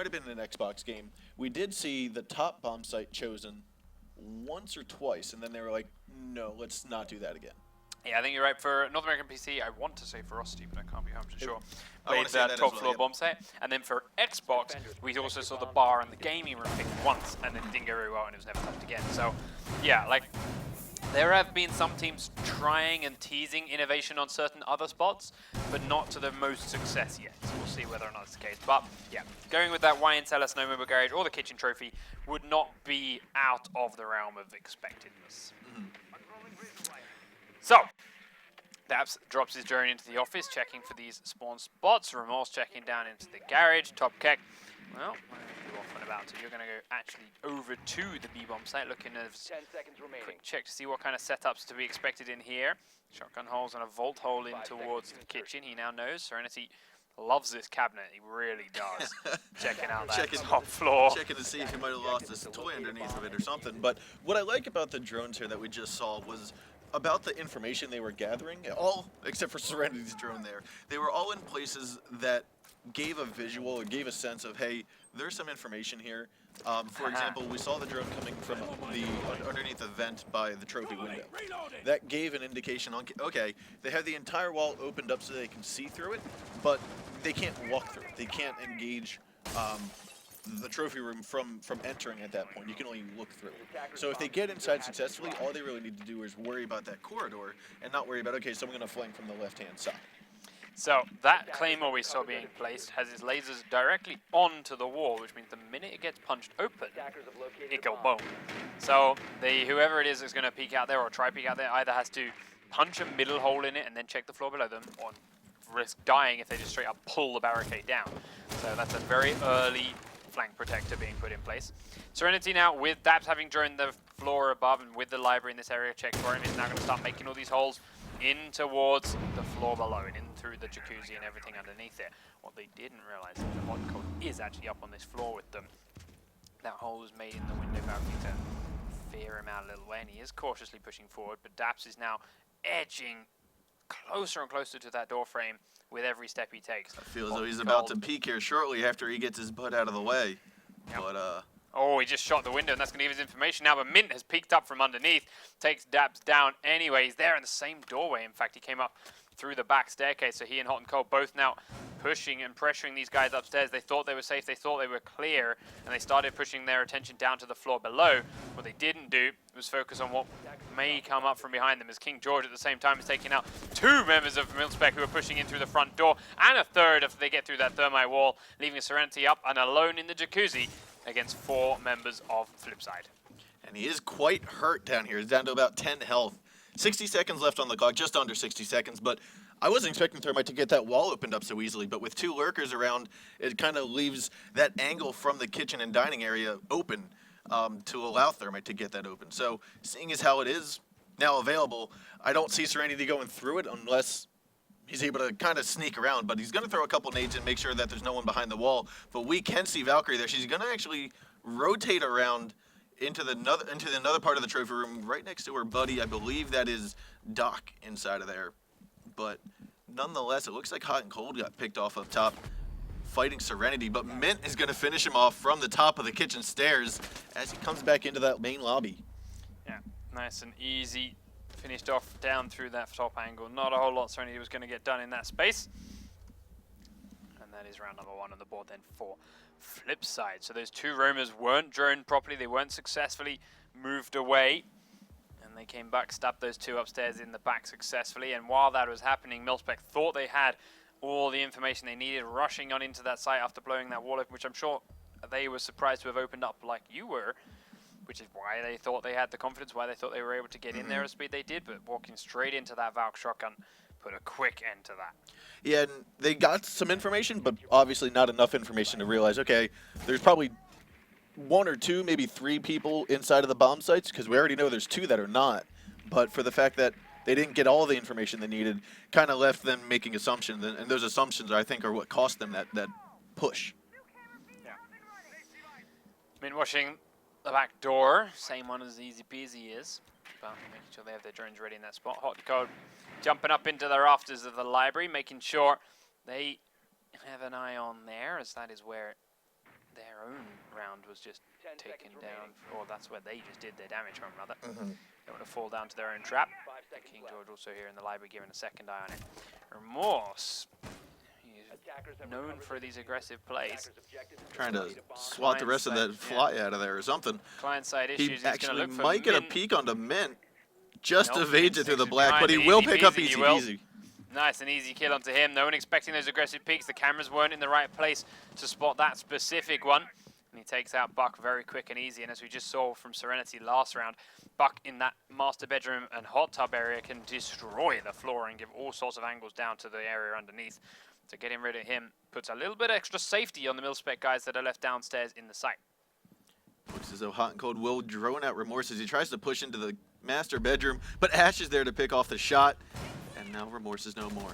might have been an Xbox game. We did see the top bomb site chosen once or twice, and then they were like, no, let's not do that again. Yeah, I think you're right. For North American PC, I want to say ferocity, but I can't be 100% sure. Played that that as top well, floor yep. bomb site. And then for Xbox, we also saw the bar and the gaming room picked once, and then it didn't go very well, and it was never touched again. So, yeah, like, there have been some teams trying and teasing innovation on certain other spots, but not to the most success yet. So we'll see whether or not it's the case. But, yeah, going with that YNTELA Snowmobile Garage or the kitchen trophy would not be out of the realm of expectedness. So, Daps drops his drone into the office, checking for these spawn spots. Remorse checking down into the garage. Top Keck, well, you off and about, so you're going to go actually over to the B-bomb site, looking at 10 seconds remaining. quick check to see what kind of setups to be expected in here. Shotgun holes and a vault hole in towards the kitchen. He now knows. Serenity loves this cabinet. He really does. Checking out that top floor. Checking to see if he might have lost his toy underneath of it or something. But what I like about the drones here that we just saw was about the information they were gathering, all except for Serenity's drone there. They were all in places that gave a visual or gave a sense of, hey, there's some information here. For example, we saw the drone coming from the underneath the vent by the trophy window. That gave an indication on, okay, they have the entire wall opened up so they can see through it, but they can't walk through it. They can't engage the trophy room from entering at that point. You can only look through. So if they get inside successfully, all they really need to do is worry about that corridor and not worry about, okay, so I'm going to flank from the left-hand side. So that Claymore we saw being placed has its lasers directly onto the wall, which means the minute it gets punched open, it go boom. So whoever it is that's going to peek out there or try peek out there either has to punch a middle hole in it and then check the floor below them, or risk dying if they just straight up pull the barricade down. So that's a very early flank protector being put in place. Serenity now, with Daps having droned the floor above and with the library in this area checked for him, is now going to start making all these holes in towards the floor below and in through the jacuzzi and everything underneath it. What they didn't realize is the hot and cold is actually up on this floor with them. That hole was made in the window balcony to fear him out a little way, and he is cautiously pushing forward, but Daps is now edging closer and closer to that door frame with every step he takes. I feel as though he's about to peek here shortly after he gets his butt out of the way. Yep. But oh, he just shot the window, and that's going to give his information now, but Mint has peeked up from underneath, takes Daps down anyway. He's there in the same doorway. In fact, he came up through the back staircase, so he and Hot and Cold both now pushing and pressuring these guys upstairs. They thought they were safe, they thought they were clear, and they started pushing their attention down to the floor below. What they didn't do was focus on what may come up from behind them, as King George at the same time is taking out two members of MiLSPEC who are pushing in through the front door, and a third if they get through that thermite wall, leaving Serenity up and alone in the jacuzzi against 4 members of FlipSid. and he is quite hurt down here. He's down to about 10 health. 60 seconds left on the clock, just under 60 seconds, but I wasn't expecting Thermite to get that wall opened up so easily, but with 2 lurkers around, it kind of leaves that angle from the kitchen and dining area open to allow Thermite to get that open. So seeing as how it is now available, I don't see Serenity going through it unless he's able to kind of sneak around, but he's going to throw a couple nades and make sure that there's no one behind the wall. But we can see Valkyrie there. She's going to actually rotate around into another part of the trophy room right next to her buddy. I believe that is Doc inside of there. But nonetheless, it looks like Hot and Cold got picked off up top fighting Serenity, but Mint is going to finish him off from the top of the kitchen stairs as he comes back into that main lobby. Yeah, nice and easy. Finished off down through that top angle. Not a whole lot Serenity was going to get done in that space. And that is round number 1 on the board then for FlipSid. So those 2 roamers weren't droned properly. They weren't successfully moved away. And they came back, stabbed those 2 upstairs in the back successfully. And while that was happening, MiLSPEC thought they had all the information they needed, rushing on into that site after blowing that wall open, which I'm sure they were surprised to have opened up like you were, which is why they thought they had the confidence, why they thought they were able to get in there at the speed they did, but walking straight into that Valk shotgun put a quick end to that. Yeah, and they got some information, but obviously not enough information to realize, okay, there's probably 1 or 2, maybe 3 people inside of the bomb sites, because we already know there's 2 that are not. But for the fact that they didn't get all the information they needed, kind of left them making assumptions, and those assumptions, I think, are what cost them that push. Yeah. Mint washing the back door, same one as Easy Peasy is, but making sure they have their drones ready in that spot. Hot and Cold jumping up into the rafters of the library, making sure they have an eye on there, as that is where their own round was just taken down, or that's where they just did their damage from, rather. Don't want to fall down to their own trap. King George also here in the library giving a second eye on it. Remorse, he's known for these aggressive plays. Trying to swat the rest of that fly out of there or something. Client-side He issues, actually look for might get a Mint. peek onto Mint. Just Nope, evades it Mint through the sticks black, behind, but he but will easy pick up peasy, he easy will. peasy. Nice and easy kill onto him. No one expecting those aggressive peaks. The cameras weren't in the right place to spot that specific one. And he takes out Buck very quick and easy. And as we just saw from Serenity last round, Buck in that master bedroom and hot tub area can destroy the floor and give all sorts of angles down to the area underneath. So getting rid of him puts a little bit extra safety on the MiLSPEC guys that are left downstairs in the site. Looks as though Hot and Cold will drone out Remorse as he tries to push into the master bedroom, but Ash is there to pick off the shot, and now Remorse is no more.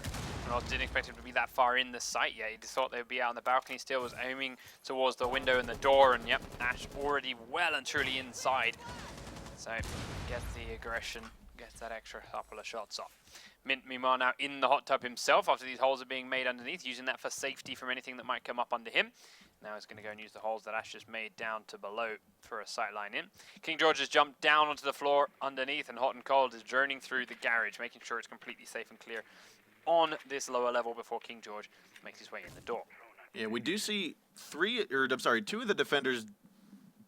Well, didn't expect him to be that far in the site yet. He just thought they would be out on the balcony still, was aiming towards the window and the door, and yep, Ash already well and truly inside. So, gets the aggression, gets that extra couple of shots off. Mint, meanwhile, now in the hot tub himself after these holes are being made underneath, using that for safety from anything that might come up under him. Now he's going to go and use the holes that Ash just made down to below for a sight line in. King George has jumped down onto the floor underneath, and Hot and Cold is journeying through the garage, making sure it's completely safe and clear on this lower level before King George makes his way in the door. Yeah, we do see two of the defenders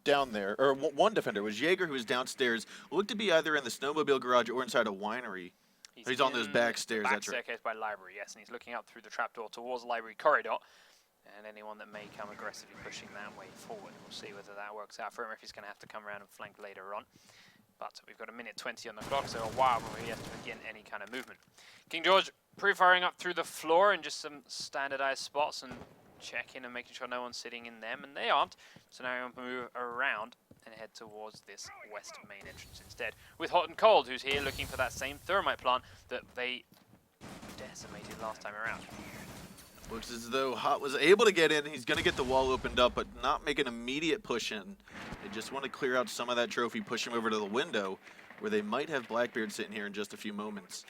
down there, or one defender was Jaeger, who was downstairs, looked to be either in the snowmobile garage or inside a winery. He's on those back stairs. Back that's right. staircase by library, yes, and he's looking up through the trapdoor towards the library corridor. And anyone that may come aggressively pushing that way forward, we'll see whether that works out for him, or if he's going to have to come around and flank later on. But we've got a minute 20 on the clock, so a while before he has to begin any kind of movement. King George pre-firing up through the floor in just some standardized spots and checking and making sure no one's sitting in them, and they aren't. So now we'll move around and head towards this west main entrance instead, with Hot and Cold, who's here looking for that same thermite plant that they decimated last time around. Looks as though Hot was able to get in. He's going to get the wall opened up, but not make an immediate push in. They just want to clear out some of that trophy, push him over to the window, where they might have Blackbeard sitting here in just a few moments.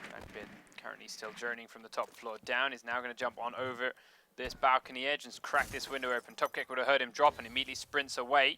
Blackbeard currently still journeying from the top floor down. He's now going to jump on over this balcony edge and crack this window open. Top Kick would have heard him drop and immediately sprints away.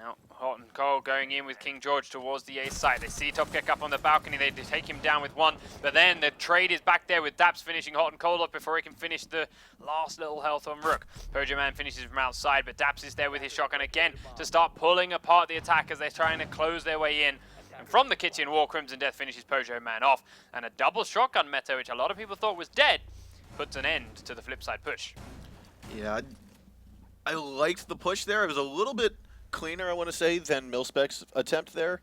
Now, Hot and Cold going in with King George towards the A side. They see Top Kick up on the balcony. They take him down with one, but then the trade is back there with Daps finishing Hot and Cold up before he can finish the last little health on Rook. Pojo Man finishes from outside, but Daps is there with his shotgun again to start pulling apart the attack as they're trying to close their way in. And from the kitchen wall, Crimson Death finishes Pojo Man off. And a double shotgun meta, which a lot of people thought was dead, puts an end to the Flipside push. Yeah, I liked the push there. It was a little bit cleaner, I want to say, than MiLSPEC's attempt there,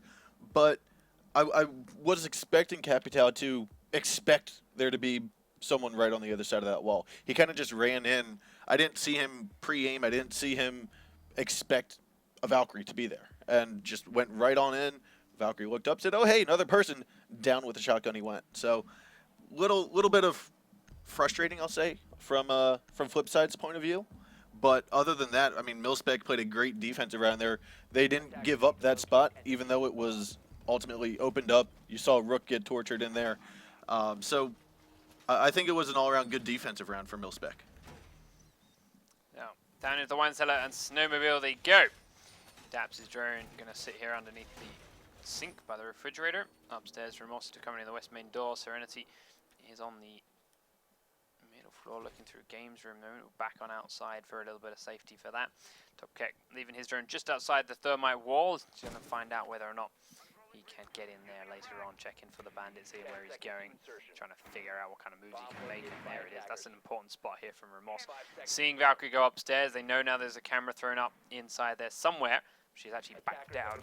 but I was expecting Capital to expect there to be someone right on the other side of that wall. He kind of just ran in. I didn't see him pre-aim. I didn't see him expect a Valkyrie to be there, and just went right on in. Valkyrie looked up, said, "Oh, hey, another person." Down with the shotgun he went. So little bit of frustrating, I'll say, from Flipside's point of view. But other than that, I mean, MiLSPEC played a great defense around there. They didn't give up that spot, even though it was ultimately opened up. You saw Rook get tortured in there. So I think it was an all-around good defensive round for MiLSPEC. Now, down into the wine cellar and snowmobile they go. Daps is drone going to sit here underneath the sink by the refrigerator. Upstairs, Remorse to coming in the west main door. Serenity is on the floor looking through games room. We're back on outside for a little bit of safety for that. Top Kick leaving his drone just outside the thermite wall. He's going to find out whether or not he can get in there later on, checking for the bandits here where he's going, trying to figure out what kind of moves he can make, and there it is. That's an important spot here from Remorse. Seeing Valkyrie go upstairs, they know now there's a camera thrown up inside there somewhere. She's actually backed down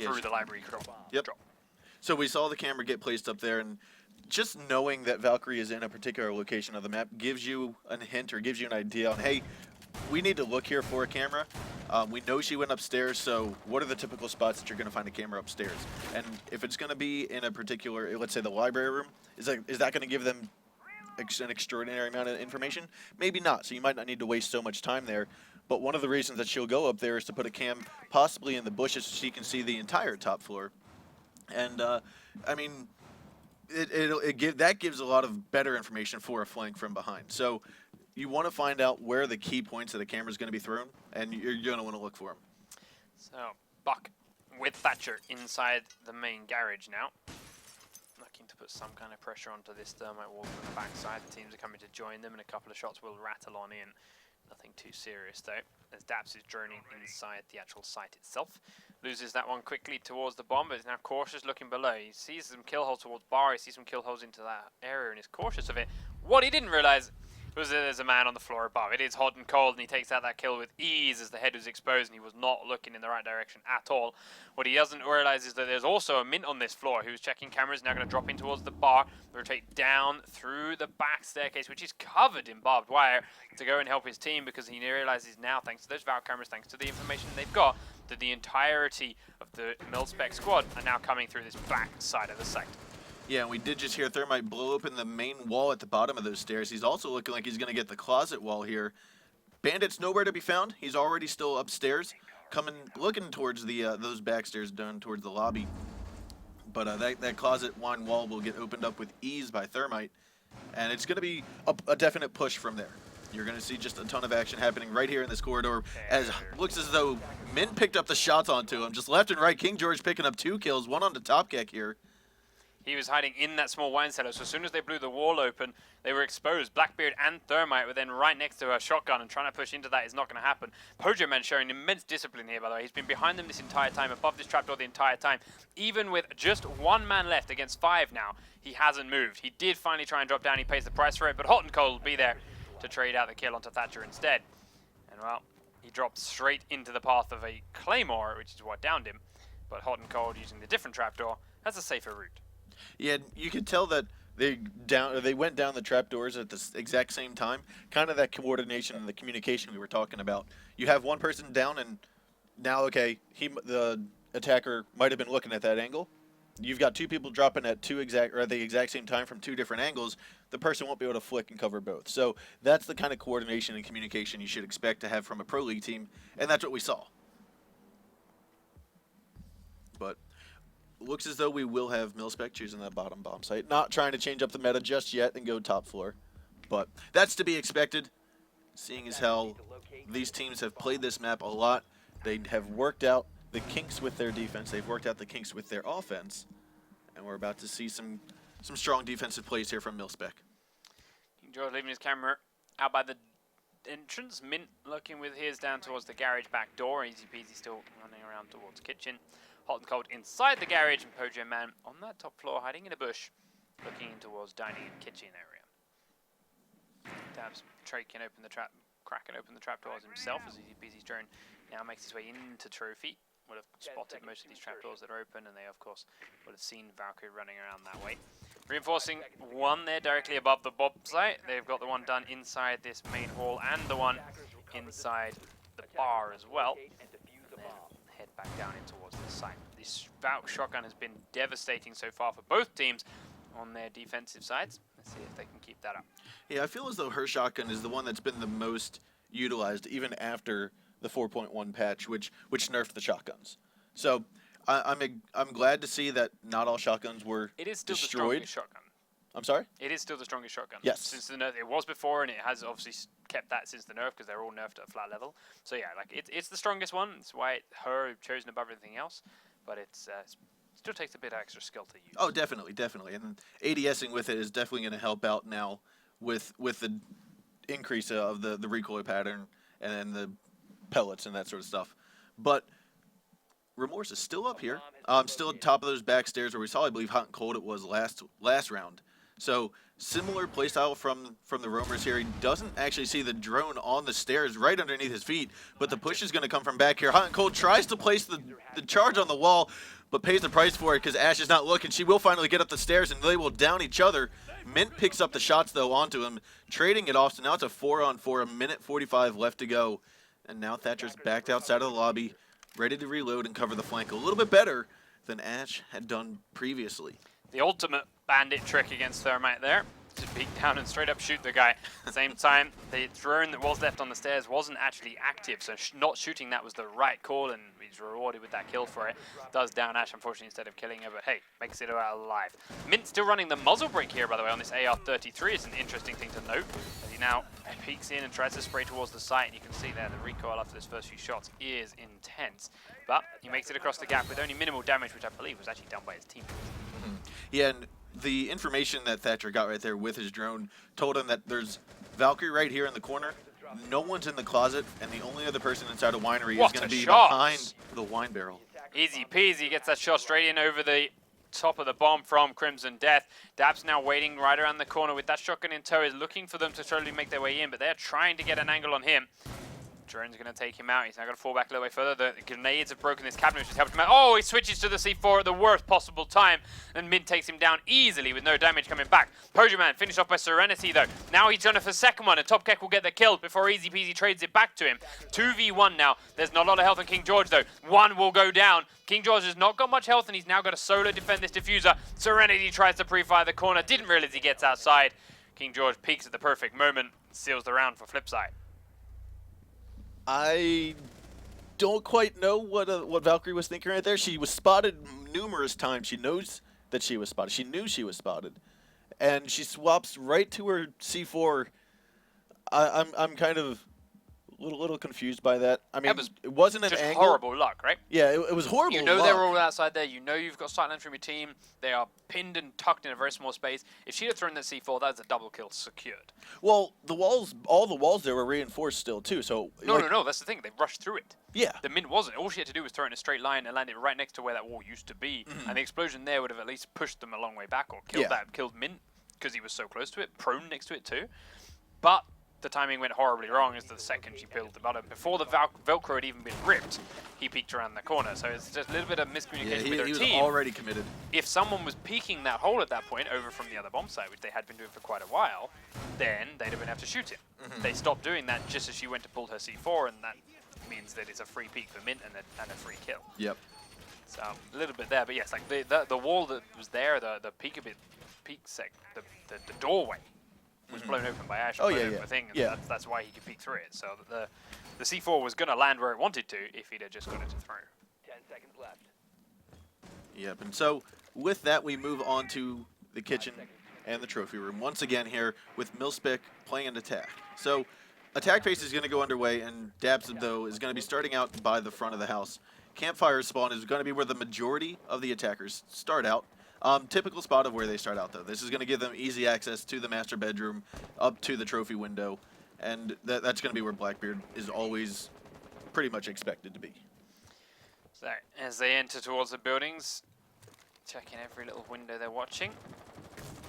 through the library drop. Yep. So we saw the camera get placed up there, and just knowing that Valkyrie is in a particular location of the map gives you a hint or gives you an idea on, hey, we need to look here for a camera. We know she went upstairs, so what are the typical spots that you're going to find a camera upstairs? And if it's going to be in a particular, let's say the library room, is that going to give them an extraordinary amount of information? Maybe not, so you might not need to waste so much time there. But one of the reasons that she'll go up there is to put a cam possibly in the bushes so she can see the entire top floor. And, I mean, that gives a lot of better information for a flank from behind. So you want to find out where the key points of the camera is going to be thrown, and you're going to want to look for them. So, Buck with Thatcher inside the main garage now. Looking to put some kind of pressure onto this thermite wall from the backside. The teams are coming to join them, and a couple of shots will rattle on in. Nothing too serious though, as Daps is droning inside the actual site itself. Loses that one quickly towards the bomb, but is now cautious looking below. He sees some kill holes towards bar, he sees some kill holes into that area and is cautious of it. What he didn't realize was that there's a man on the floor above. It is hot and cold, and he takes out that kill with ease as the head was exposed, and he was not looking in the right direction at all. What he doesn't realize is that there's also a Mint on this floor who's checking cameras, now going to drop in towards the bar, rotate down through the back staircase, which is covered in barbed wire, to go and help his team, because he realizes now, thanks to those Valve cameras, thanks to the information they've got, that the entirety of the MiLSPEC squad are now coming through this back side of the site. Yeah, and we did just hear Thermite blow open the main wall at the bottom of those stairs. He's also looking like he's going to get the closet wall here. Bandit's nowhere to be found. He's already still upstairs, looking towards the those back stairs down towards the lobby. But that closet wine wall will get opened up with ease by Thermite, and it's going to be a definite push from there. You're going to see just a ton of action happening right here in this corridor, as looks as though Mint picked up the shots onto him. Just left and right, King George picking up 2 kills, one on the top deck here. He was hiding in that small wine cellar, so as soon as they blew the wall open, they were exposed. Blackbeard and Thermite were then right next to a shotgun, and trying to push into that is not going to happen. Pojo Man showing immense discipline here, by the way. He's been behind them this entire time, above this trapdoor the entire time. Even with just 1 man left against 5 now, he hasn't moved. He did finally try and drop down. He pays the price for it, but Hot and Cold will be there to trade out the kill onto Thatcher instead. And, well, he dropped straight into the path of a Claymore, which is what downed him. But Hot and Cold, using the different trapdoor, has a safer route. Yeah, you could tell that they went down the trapdoors at the exact same time. Kind of that coordination and the communication we were talking about. You have one person down, and now, okay, the attacker might have been looking at that angle. You've got 2 people dropping at the exact same time from 2 different angles. The person won't be able to flick and cover both. So that's the kind of coordination and communication you should expect to have from a Pro League team, and that's what we saw. But looks as though we will have MiLSPEC choosing that bottom bomb site. Not trying to change up the meta just yet and go top floor. But that's to be expected, seeing as how these teams have played this map a lot. They have worked out the kinks with their defense. They've worked out the kinks with their offense. And we're about to see some strong defensive plays here from MiLSPEC. George leaving his camera out by the entrance. Mint looking with his down towards the garage back door. Easy peasy still running around towards kitchen. Hot and Cold inside the garage, and Pojo Man on that top floor hiding in a bush, looking towards dining and kitchen area. Dabs cracking open the trapdoors himself as Easy Peasy's drone now makes his way into Trophy. Would have spotted most of these trapdoors that are open, and they of course would have seen Valkyrie running around that way. Reinforcing one there directly above the bomb site. They've got the one done inside this main hall and the one inside the bar as well. Head back down in towards the site. This Valk shotgun has been devastating so far for both teams on their defensive sides. Let's see if they can keep that up. Yeah, I feel as though her shotgun is the one that's been the most utilized, even after the 4.1 patch, which nerfed the shotguns. So I'm glad to see that not all shotguns were destroyed. It is still the strongest shotgun. I'm sorry? It is still the strongest shotgun. Yes. Since the nerf, it was before, and it has obviously kept that since the nerf because they're all nerfed at a flat level. So yeah, like it's the strongest one. It's why her chosen above everything else. But it's still takes a bit of extra skill to use. Oh, definitely. And ADSing with it is definitely going to help out now with the increase of the recoil pattern and then the pellets and that sort of stuff. But Remorse is still up here. Still at the top of those back stairs where we saw, I believe, Hot and Cold it was last round. So similar playstyle from the roamers here. He doesn't actually see the drone on the stairs right underneath his feet, but the push is going to come from back here. Hot and Cold tries to place the charge on the wall, but pays the price for it because Ash is not looking. She will finally get up the stairs, and they will down each other. Mint picks up the shots, though, onto him, trading it off. So now it's a 4-on-4, a minute 45 left to go. And now Thatcher's backed outside of the lobby, ready to reload and cover the flank a little bit better than Ash had done previously. The ultimate bandit trick against Thermite there. to peek down and straight up shoot the guy. At the same time, the drone that was left on the stairs wasn't actually active, so not shooting that was the right call, and he's rewarded with that kill for it. Does down Ash, unfortunately, instead of killing her, but hey, makes it out alive. Mint still running the muzzle brake here, by the way, on this AR-33. It's an interesting thing to note, as he now peeks in and tries to spray towards the site, and you can see there the recoil after this first few shots is intense. But he makes it across the gap with only minimal damage, which I believe was actually done by his teammates. Yeah, and the information that Thatcher got right there with his drone told him that there's Valkyrie right here in the corner. No one's in the closet, and the only other person inside a winery is going to be behind the wine barrel. Easy peasy, gets that shot straight in over the top of the bomb from Crimson Death. Dab's now waiting right around the corner with that shotgun in tow, is looking for them to slowly make their way in, but they're trying to get an angle on him. Drone's going to take him out. He's now going to fall back a little way further. The grenades have broken this cabinet, which has helped him out. Oh, he switches to the C4 at the worst possible time, and Mint takes him down easily with no damage coming back. Pojoman finished off by Serenity, though. Now he's going for the second one, and Top Keck will get the kill before Easy Peasy trades it back to him. 2v1 now. There's not a lot of health on King George, though. One will go down. King George has not got much health, and he's now got to solo defend this diffuser. Serenity tries to pre-fire the corner. Didn't realize he gets outside. King George peeks at the perfect moment, seals the round for FlipSid. I don't quite know what Valkyrie was thinking right there. She was spotted numerous times. She knows that she was spotted. She knew she was spotted, and she swaps right to her C4. I'm kind of a little confused by that. I mean, it wasn't an just angle. Horrible luck, right? Yeah, it was horrible. You know luck. they're all outside there. You know you've got sightlines from your team. They are pinned and tucked in a very small space. If she'd have thrown that C4, that's a double kill secured. Well, the walls, all the walls there were reinforced still too. So No. That's the thing. They rushed through it. Yeah. The Mint wasn't. All she had to do was throw it in a straight line and land it right next to where that wall used to be. And the explosion there would have at least pushed them a long way back or killed Mint because he was so close to it, prone next to it too. But the timing went horribly wrong as the second she peeled the button. Before the Velcro had even been ripped, he peeked around the corner. So it's just a little bit of miscommunication with their team. He was already committed. If someone was peeking that hole at that point over from the other bomb site, which they had been doing for quite a while, then they'd have been able to shoot him. They stopped doing that just as she went to pull her C4, and that means that it's a free peek for Mint and a free kill. Yep. So a little bit there, but yes, like the wall that was there, the doorway was blown open by Ash. That's why he could peek through it. So the C4 was going to land where it wanted to if he'd have just got it to throw. 10 seconds left. Yep, and so with that, we move on to the kitchen and the trophy room. Once again here with MiLSPEC playing an attack. So attack phase is going to go underway, and Dabs, though, is going to be starting out by the front of the house. Campfire spawn is going to be where the majority of the attackers start out. Typical spot of where they start out, though. This is going to give them easy access to the master bedroom, up to the trophy window, and that's going to be where Blackbeard is always pretty much expected to be. So as they enter towards the buildings, checking every little window they're watching.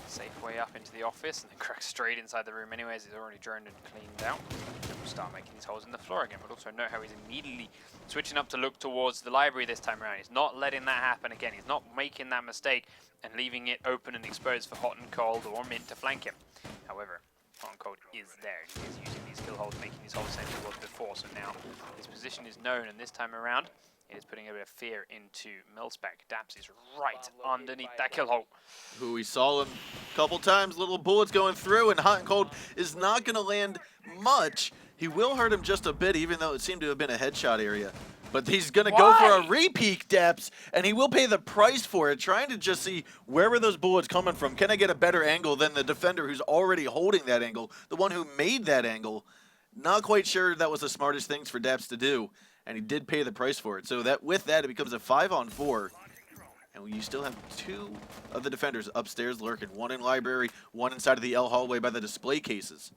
Safe way up into the office, and then crack straight inside the room anyways. He's already droned and cleaned out. And we'll start making these holes in the floor again, but also note how he's immediately switching up to look towards the library this time around. He's not letting that happen again. He's not making that mistake and leaving it open and exposed for Hot and Cold or Mint to flank him. However, Hot and Cold is there. He is using these kill holes, making these holes the same as he was before. So now his position is known, and this time around, it is putting a bit of fear into MiLSPEC. Daps is right underneath that kill hole. Who we saw him a couple times, little bullets going through, and Hot and Cold is not going to land much. He will hurt him just a bit, even though it seemed to have been a headshot area. But he's going to go for a repeat, Daps, and he will pay the price for it, trying to just see where were those bullets coming from. Can I get a better angle than the defender who's already holding that angle, the one who made that angle? Not quite sure that was the smartest things for Daps to do, and he did pay the price for it. So that with that, it becomes a 5-on-4, and you still have two of the defenders upstairs lurking, one in library, one inside of the L hallway by the display cases.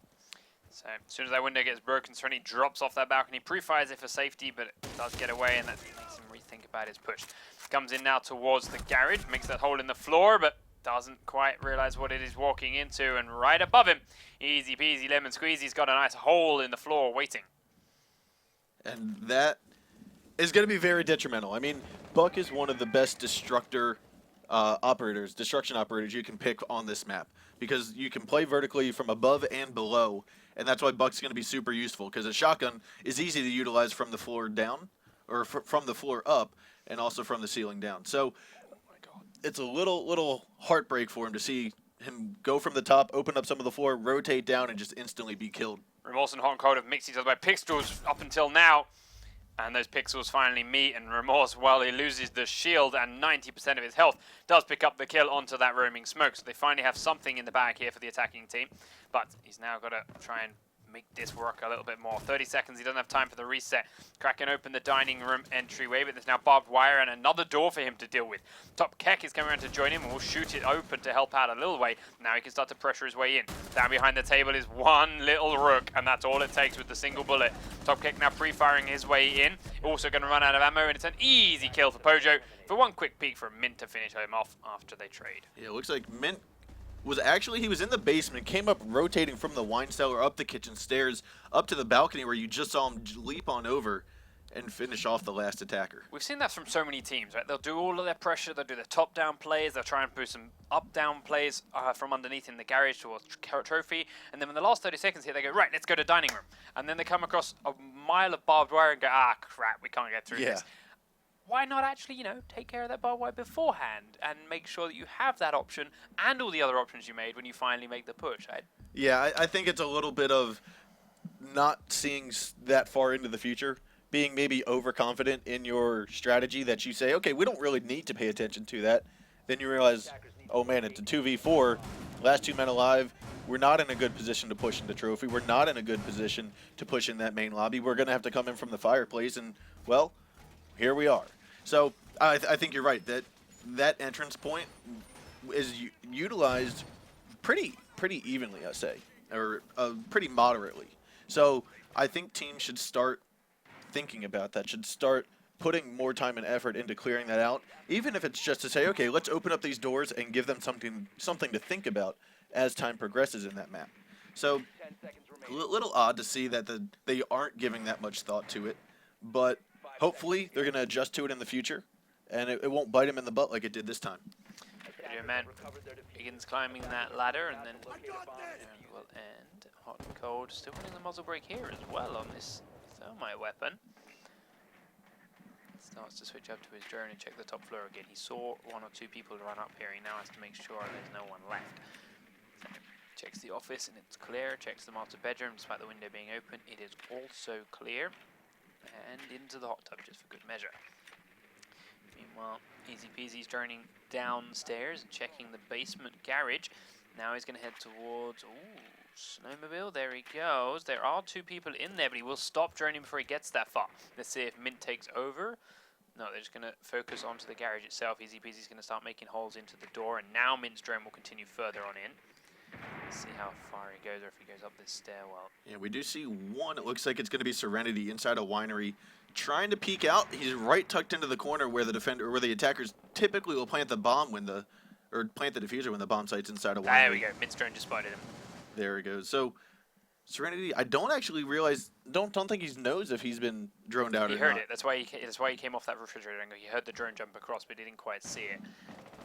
So as soon as that window gets broken, Serenity drops off that balcony, pre-fires it for safety, but it does get away, and that makes him rethink about his push. Comes in now towards the garage, makes that hole in the floor, but doesn't quite realize what it is walking into, and right above him, easy peasy lemon squeezy, he's got a nice hole in the floor waiting. And that is going to be very detrimental. I mean, Buck is one of the best destruction operators you can pick on this map, because you can play vertically from above and below, and that's why Buck's going to be super useful, because a shotgun is easy to utilize from the floor down, or from the floor up, and also from the ceiling down. So it's a little heartbreak for him to see him go from the top, open up some of the floor, rotate down, and just instantly be killed. Remorse and Hot and Cold have mixed each other by pixels up until now. And those pixels finally meet, and Remorse, while he loses the shield and 90% of his health, does pick up the kill onto that roaming smoke. So they finally have something in the bag here for the attacking team. But he's now got to try and make this work a little bit more. 30 seconds, he doesn't have time for the reset. Cracking open the dining room entryway, but there's now barbed wire and another door for him to deal with. Top Keck is coming around to join him and will shoot it open to help out a little way. Now he can start to pressure his way in. Down behind the table is one little rook, and that's all it takes with the single bullet. Top Keck now pre-firing his way in. Also going to run out of ammo, and it's an easy kill for Pojo. For one quick peek for Mint to finish him off after they trade. Yeah, it looks like Mint he was in the basement, came up rotating from the wine cellar up the kitchen stairs, up to the balcony where you just saw him leap on over and finish off the last attacker. We've seen that from so many teams, right? They'll do all of their pressure, they'll do their top-down plays, they'll try and boost some up-down plays from underneath in the garage towards trophy, and then in the last 30 seconds here, they go, right, let's go to dining room. And then they come across a mile of barbed wire and go, ah, crap, we can't get through this. Why not actually, you know, take care of that barbed wire beforehand and make sure that you have that option and all the other options you made when you finally make the push, right? Yeah, I think it's a little bit of not seeing that far into the future, being maybe overconfident in your strategy that you say, okay, we don't really need to pay attention to that. Then you realize, oh man, it's a 2v4, last 2 men alive. We're not in a good position to push into trophy. We're not in a good position to push in that main lobby. We're going to have to come in from the fireplace, and, well, here we are. So I think you're right that entrance point is utilized pretty evenly, I say, or pretty moderately. So I think teams should start thinking about that. Should start putting more time and effort into clearing that out, even if it's just to say, okay, let's open up these doors and give them something to think about as time progresses in that map. So a little odd to see that they aren't giving that much thought to it, but hopefully they're going to adjust to it in the future, and it won't bite them in the butt like it did this time. Video man begins climbing that ladder, and then will end. Hot and Cold still running the muzzle brake here as well on this thermite weapon. Starts to switch up to his drone and check the top floor again. He saw 1 or 2 people run up here. He now has to make sure there's no one left. Checks the office and it's clear. Checks the master bedroom despite the window being open. It is also clear. And into the hot tub just for good measure. Meanwhile, Easy Peasy's droning downstairs and checking the basement garage. Now he's going to head towards... Ooh, snowmobile. There he goes. There are 2 people in there, but he will stop droning before he gets that far. Let's see if Mint takes over. No, they're just going to focus onto the garage itself. Easy Peasy's going to start making holes into the door, and now Mint's drone will continue further on in. Let's see how far he goes, or if he goes up this stairwell. Yeah, we do see one. It looks like it's going to be Serenity inside a winery, trying to peek out. He's right tucked into the corner where the attackers typically will plant the bomb or plant the diffuser when the bomb site's inside a winery. There we go. Mint's drone just spotted him. There he goes. So Serenity, I don't actually realize, don't think he knows if he's been droned out or not. He heard it. That's why he came off that refrigerator angle. He heard the drone jump across, but he didn't quite see it.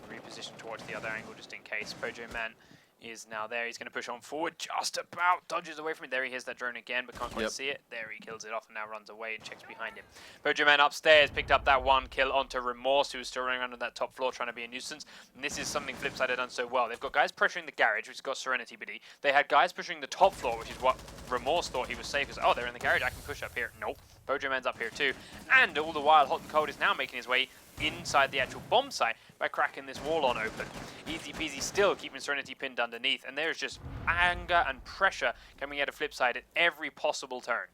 Reposition towards the other angle just in case. Pojo Man is now there. He's going to push on forward just about. Dodges away from it. There he hears that drone again, but can't quite see it. There he kills it off and now runs away and checks behind him. Pojo Man upstairs picked up that 1 kill onto Remorse, who's still running around on that top floor trying to be a nuisance. And this is something FlipSid had done so well. They've got guys pressuring the garage, which has got Serenity BD. They had guys pushing the top floor, which is what Remorse thought he was safe as. Oh, they're in the garage. I can push up here. Nope. Pojo Man's up here too. And all the while, Hot and Cold is now making his way inside the actual bomb site by cracking this wall on open. Easy Peasy still keeping Serenity pinned underneath, and there's just anger and pressure coming out of FlipSid at every possible turn.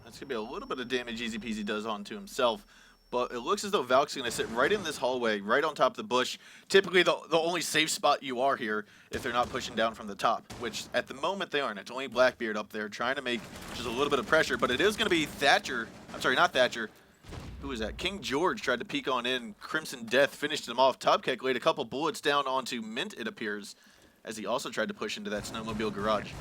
That's going to be a little bit of damage Easy Peasy does onto himself, but it looks as though Valk's going to sit right in this hallway, right on top of the bush. Typically the only safe spot you are here if they're not pushing down from the top, which at the moment they aren't. It's only Blackbeard up there trying to make just a little bit of pressure, but it is going to be Thatcher. I'm sorry, not Thatcher. Who was that? King George tried to peek on in. Crimson Death finished him off. Topkick laid a couple bullets down onto Mint, it appears, as he also tried to push into that snowmobile garage.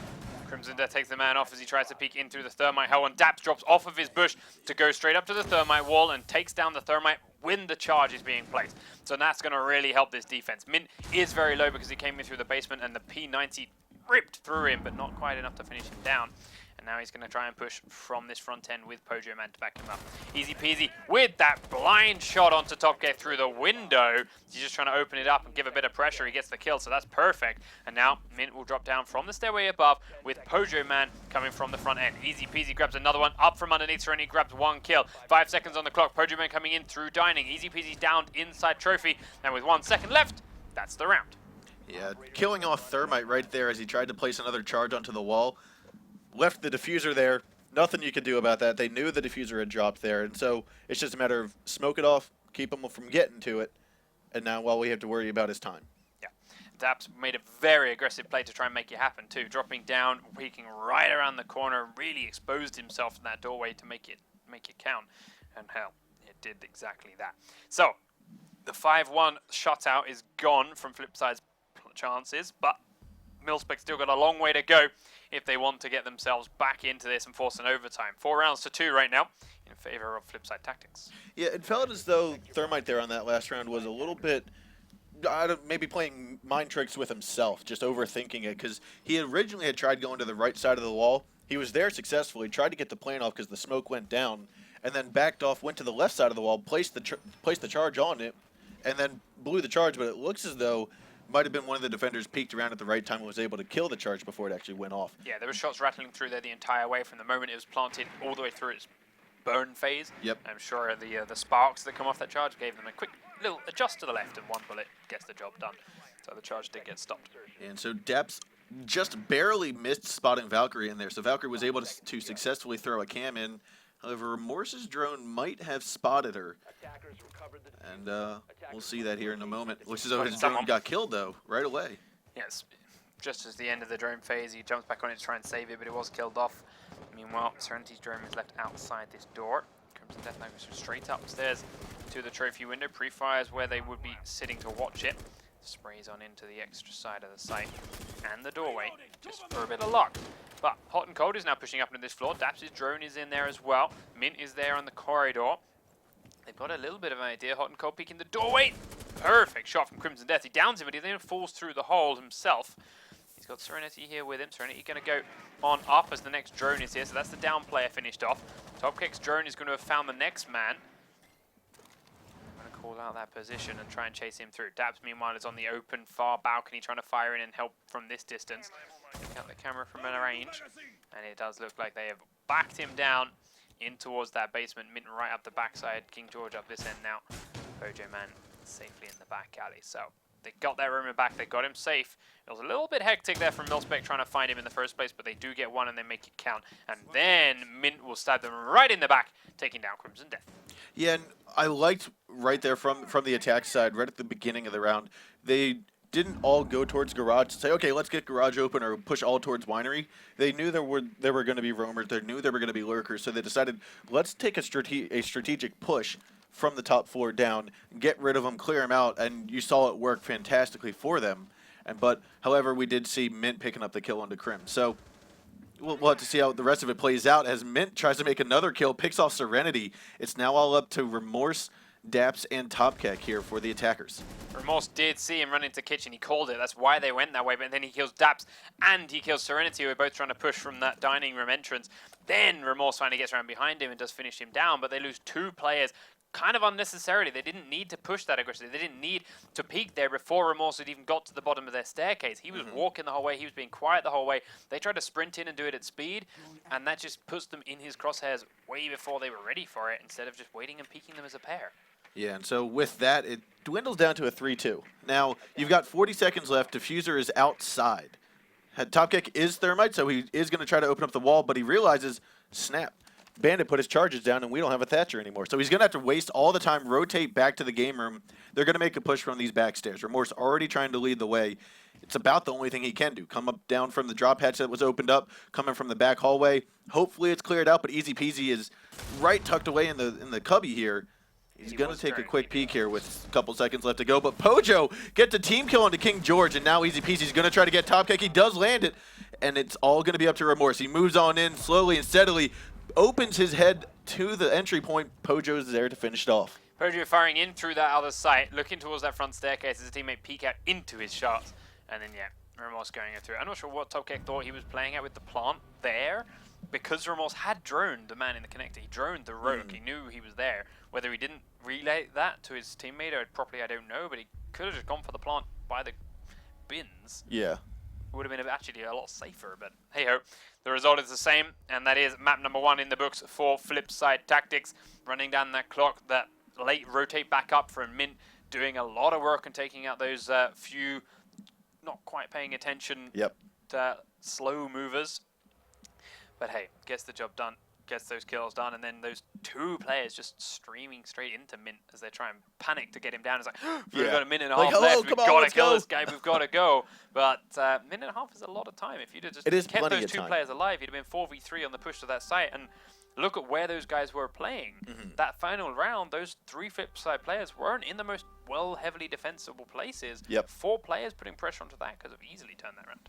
Crimson Death takes the man off as he tries to peek in through the thermite hole, and Daps drops off of his bush to go straight up to the thermite wall and takes down the thermite when the charge is being placed. So that's going to really help this defense. Mint is very low because he came in through the basement and the P90 ripped through him, but not quite enough to finish him down. And now he's going to try and push from this front end with Pojo Man to back him up. Easy peasy with that blind shot onto Top Gear through the window. He's just trying to open it up and give a bit of pressure. He gets the kill, so that's perfect. And now Mint will drop down from the stairway above with Pojo Man coming from the front end. Easy peasy grabs another one up from underneath Serenity, grabs one kill. 5 seconds on the clock. Pojo Man coming in through dining. Easy peasy downed inside Trophy. And with 1 second left, that's the round. Yeah, killing off Thermite right there as he tried to place another charge onto the wall. Left the diffuser there. Nothing you could do about that. They knew the diffuser had dropped there, and so it's just a matter of smoke it off, keep them from getting to it, and now all we have to worry about is time. Yeah, Daps made a very aggressive play to try and make it happen too, dropping down, peeking right around the corner, really exposed himself in that doorway to make it count, and hell, it did exactly that. So the 5-1 shutout is gone from FlipSide's chances, but MiLSPEC still got a long way to go if they want to get themselves back into this and force an overtime. 4 rounds to 2 right now in favor of FlipSide Tactics. Yeah, it felt as though Thermite there on that last round was a little bit, maybe playing mind tricks with himself, just overthinking it, because he originally had tried going to the right side of the wall. He was there successfully, tried to get the plane off because the smoke went down, and then backed off, went to the left side of the wall, placed the charge on it, and then blew the charge, but it looks as though might have been one of the defenders peeked around at the right time and was able to kill the charge before it actually went off. Yeah, there were shots rattling through there the entire way from the moment it was planted all the way through its burn phase. Yep. I'm sure the sparks that come off that charge gave them a quick little adjust to the left, and one bullet gets the job done. So the charge did get stopped. And so Deps just barely missed spotting Valkyrie in there. So Valkyrie was able to successfully throw a cam in. However, Remorse's drone might have spotted her. And we'll see that here in a moment. Looks as though his drone got killed, though, right away. Yes, just as the end of the drone phase, he jumps back on it to try and save it, but it was killed off. Meanwhile, Serenity's drone is left outside this door. Crimson Death now goes straight upstairs to the trophy window. Pre-fires where they would be sitting to watch it. Sprays on into the extra side of the site and the doorway, just for a bit of luck. But Hot and Cold is now pushing up into this floor. Daps' drone is in there as well. Mint is there on the corridor. They've got a little bit of an idea. Hot and Cold peeking the doorway. Perfect shot from Crimson Death. He downs him, but he then falls through the hole himself. He's got Serenity here with him. Serenity going to go on up as the next drone is here. So that's the down player finished off. Topkick's drone is going to have found the next man. I'm going to call out that position and try and chase him through. Daps, meanwhile, is on the open far balcony trying to fire in and help from this distance. Out the camera from a range. And it does look like they have backed him down in towards that basement. Mint right up the backside. King George up this end now. Pojo Man safely in the back alley. So they got their room back. They got him safe. It was a little bit hectic there from MiLSPEC trying to find him in the first place, but they do get one and they make it count. And then Mint will stab them right in the back, taking down Crimson Death. Yeah, and I liked right there from the attack side, right at the beginning of the round, they didn't all go towards Garage and say, okay, let's get Garage open or push all towards Winery. They knew there were going to be roamers. They knew there were going to be lurkers, so they decided, let's take a strategic push from the top floor down, get rid of them, clear them out, and you saw it work fantastically for them. But however, we did see Mint picking up the kill onto Crim. So we'll have to see how the rest of it plays out as Mint tries to make another kill, picks off Serenity. It's now all up to Remorse, Daps, and Topkek here for the attackers. Remorse did see him run into kitchen. He called it. That's why they went that way. But then he kills Daps and he kills Serenity, who are both trying to push from that dining room entrance. Then Remorse finally gets around behind him and does finish him down. But they lose 2 players kind of unnecessarily. They didn't need to push that aggressively. They didn't need to peek there before Remorse had even got to the bottom of their staircase. He was walking the whole way. He was being quiet the whole way. They tried to sprint in and do it at speed, and that just puts them in his crosshairs way before they were ready for it, instead of just waiting and peeking them as a pair. Yeah, and so with that, it dwindles down to a 3-2. Now, you've got 40 seconds left. Diffuser is outside. Topkick is Thermite, so he is going to try to open up the wall, but he realizes, snap, Bandit put his charges down, and we don't have a Thatcher anymore. So he's going to have to waste all the time, rotate back to the game room. They're going to make a push from these back stairs. Remorse already trying to lead the way. It's about the only thing he can do. Come up down from the drop hatch that was opened up, coming from the back hallway. Hopefully it's cleared out, but Easy Peasy is right tucked away in the cubby here. He's going to take a quick peek here with a couple seconds left to go. But Pojo gets a team kill onto King George, and now Easy Peasy's going to try to get Topkick. He does land it, and it's all going to be up to Remorse. He moves on in slowly and steadily, opens his head to the entry point. Pojo's there to finish it off. Pojo firing in through that other site, looking towards that front staircase as a teammate peek out into his shots. And then, yeah, Remorse going through. I'm not sure what Topkick thought he was playing at with the plant there, because Ramos had droned the man in the connector, he droned the rogue, he knew he was there. Whether he didn't relay that to his teammate or properly, I don't know, but he could have just gone for the plant by the bins. Yeah. It would have been actually a lot safer, but hey-ho. The result is the same, and that is map number 1 in the books for FlipSid Tactics. Running down that clock, that late rotate back up for Mint, doing a lot of work and taking out those few not quite paying attention slow movers. But hey, gets the job done, gets those kills done, and then those 2 players just streaming straight into Mint as they try and panic to get him down. It's like, we've got a minute and a half left, we've got to kill this guy, we've got to go. But minute and a half is a lot of time. If you'd have just kept those 2 players alive, you'd have been 4v3 on the push to that site. And look at where those guys were playing. That final round, those 3 FlipSid players weren't in the most heavily defensible places. 4 players putting pressure onto that could have easily turned that round.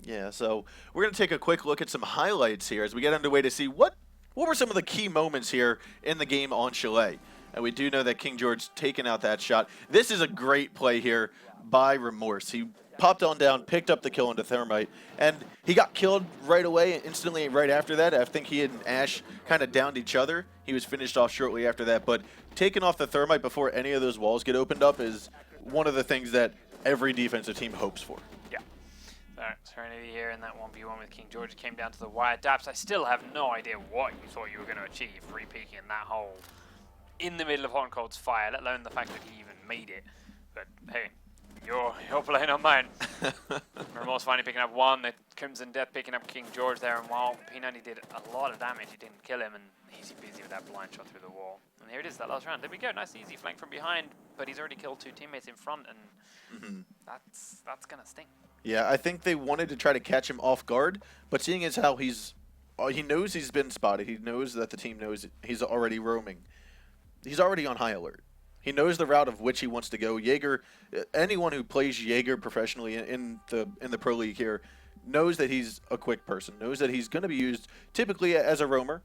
Yeah, so we're going to take a quick look at some highlights here as we get underway to see what were some of the key moments here in the game on Chalet. And we do know that King George taking out that shot. This is a great play here by Remorse. He popped on down, picked up the kill into Thermite, and he got killed right away, instantly right after that. I think he and Ash kind of downed each other. He was finished off shortly after that, but taking off the Thermite before any of those walls get opened up is one of the things that every defensive team hopes for. Yeah. Alright, Serenity here in that 1v1 with King George. It came down to the wire. Daps, I still have no idea what you thought you were going to achieve, re-peeking that hole in the middle of Hot and Cold's fire, let alone the fact that he even made it. But hey, you're playing on mine. Remorse finally picking up 1, the Crimson Death picking up King George there, and while P90 did a lot of damage, he didn't kill him, and easy peasy with that blind shot through the wall. And here it is, that last round. There we go, nice easy flank from behind, but he's already killed 2 teammates in front, and that's gonna sting. Yeah, I think they wanted to try to catch him off guard, but seeing as how he knows he's been spotted, he knows that the team knows he's already roaming. He's already on high alert. He knows the route of which he wants to go. Jaeger, anyone who plays Jaeger professionally in the Pro League here knows that he's a quick person, knows that he's going to be used typically as a roamer.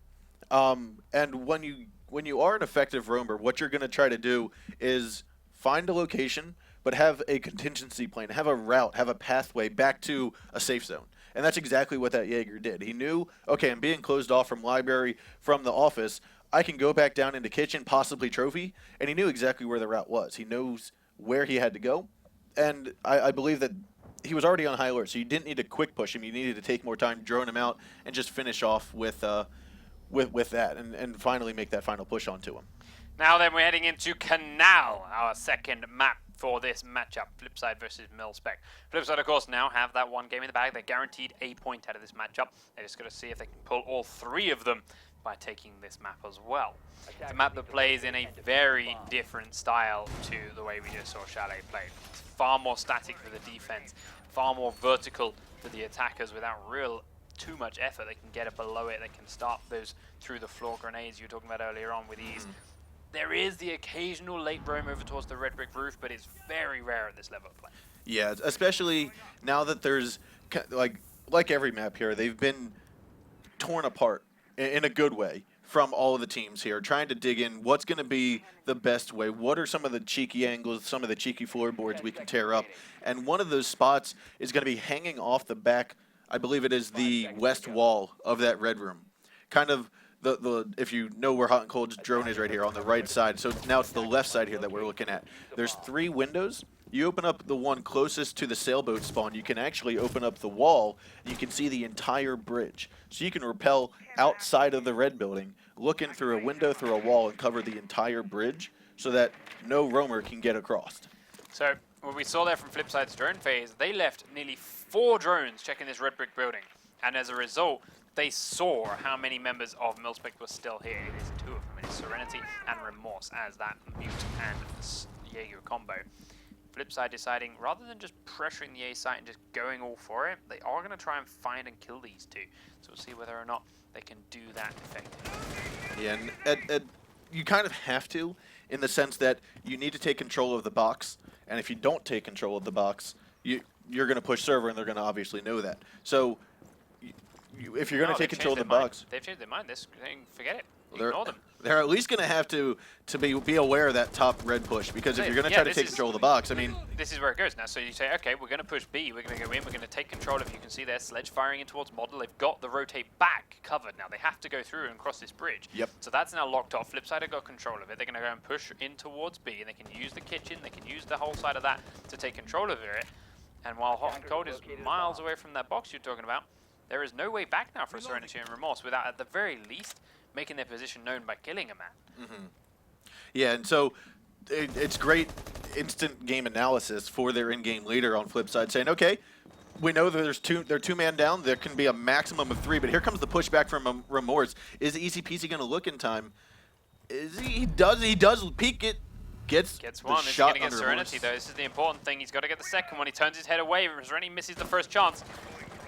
And when you are an effective roamer, what you're going to try to do is find a location, but have a contingency plan, have a route, have a pathway back to a safe zone. And that's exactly what that Jaeger did. He knew, okay, I'm being closed off from library, from the office. I can go back down into kitchen, possibly trophy, and he knew exactly where the route was. He knows where he had to go, and I believe that he was already on high alert, so you didn't need to quick push him. You needed to take more time, drone him out, and just finish off with that, and finally make that final push onto him. Now then, we're heading into Kanal, our second map for this matchup, FlipSid versus MiLSPEC. FlipSid, of course, now have that 1 game in the bag. They're guaranteed a point out of this matchup. They're just going to see if they can pull all 3 of them by taking this map as well. It's a map that plays in a very different style to the way we just saw Chalet play. It's far more static for the defense, far more vertical for the attackers without too much effort. They can get it below it, they can start those through the floor grenades you were talking about earlier on with ease. There is the occasional late roam over towards the red brick roof, but it's very rare at this level of play. Yeah, especially now that there's, like every map here, they've been torn apart in a good way from all of the teams here, trying to dig in what's going to be the best way, what are some of the cheeky angles, some of the cheeky floorboards we can tear up, and one of those spots is going to be hanging off the back, I believe it is the west wall of that red room. Kind of if you know where Hot and Cold's drone is right here on the right side, so now it's the left side here that we're looking at. There's 3 windows. You open up the one closest to the sailboat spawn, you can actually open up the wall, and you can see the entire bridge. So you can rappel outside of the red building, look in through a window, through a wall, and cover the entire bridge so that no roamer can get across. So what we saw there from FlipSid's drone phase, they left nearly 4 drones checking this red brick building. And as a result, they saw how many members of MiLSPEC were still here. It is 2 of them. It is Serenity and Remorse as that Mute and Jaeger combo. FlipSid deciding, rather than just pressuring the A site and just going all for it, they are going to try and find and kill these 2. So we'll see whether or not they can do that effectively. Yeah, and you kind of have to, in the sense that you need to take control of the box, and if you don't take control of the box, you're going to push server, and they're going to obviously know that. So if you're going to take they've control of the changed their mind. box. They've changed their mind. They're saying, forget it. Ignore them. They're at least going to have to be aware of that top red push, because if you're going to try to take control of the box, I mean... This is where it goes now. So you say, okay, we're going to push B. We're going to go in. We're going to take control of, you can see there, Sledge firing in towards Model. They've got the rotate back covered now. They have to go through and cross this bridge. Yep. So that's now locked off. FlipSid have got control of it. They're going to go and push in towards B, and they can use the kitchen. They can use the whole side of that to take control of it. And while Hot and Cold is miles away from that box you're talking about, there is no way back now for Serenity and Remorse without, at the very least, making their position known by killing a man. Yeah, and so it's great instant game analysis for their in-game leader on FlipSid, saying, okay, we know that they're two-man down. There can be a maximum of 3, but here comes the pushback from Remorse. Is Easy Peasy going to look in time? He does peek it. Gets one. the This shot is going to get Serenity, though. This is the important thing. He's got to get the second one. He turns his head away. Serenity misses the first chance.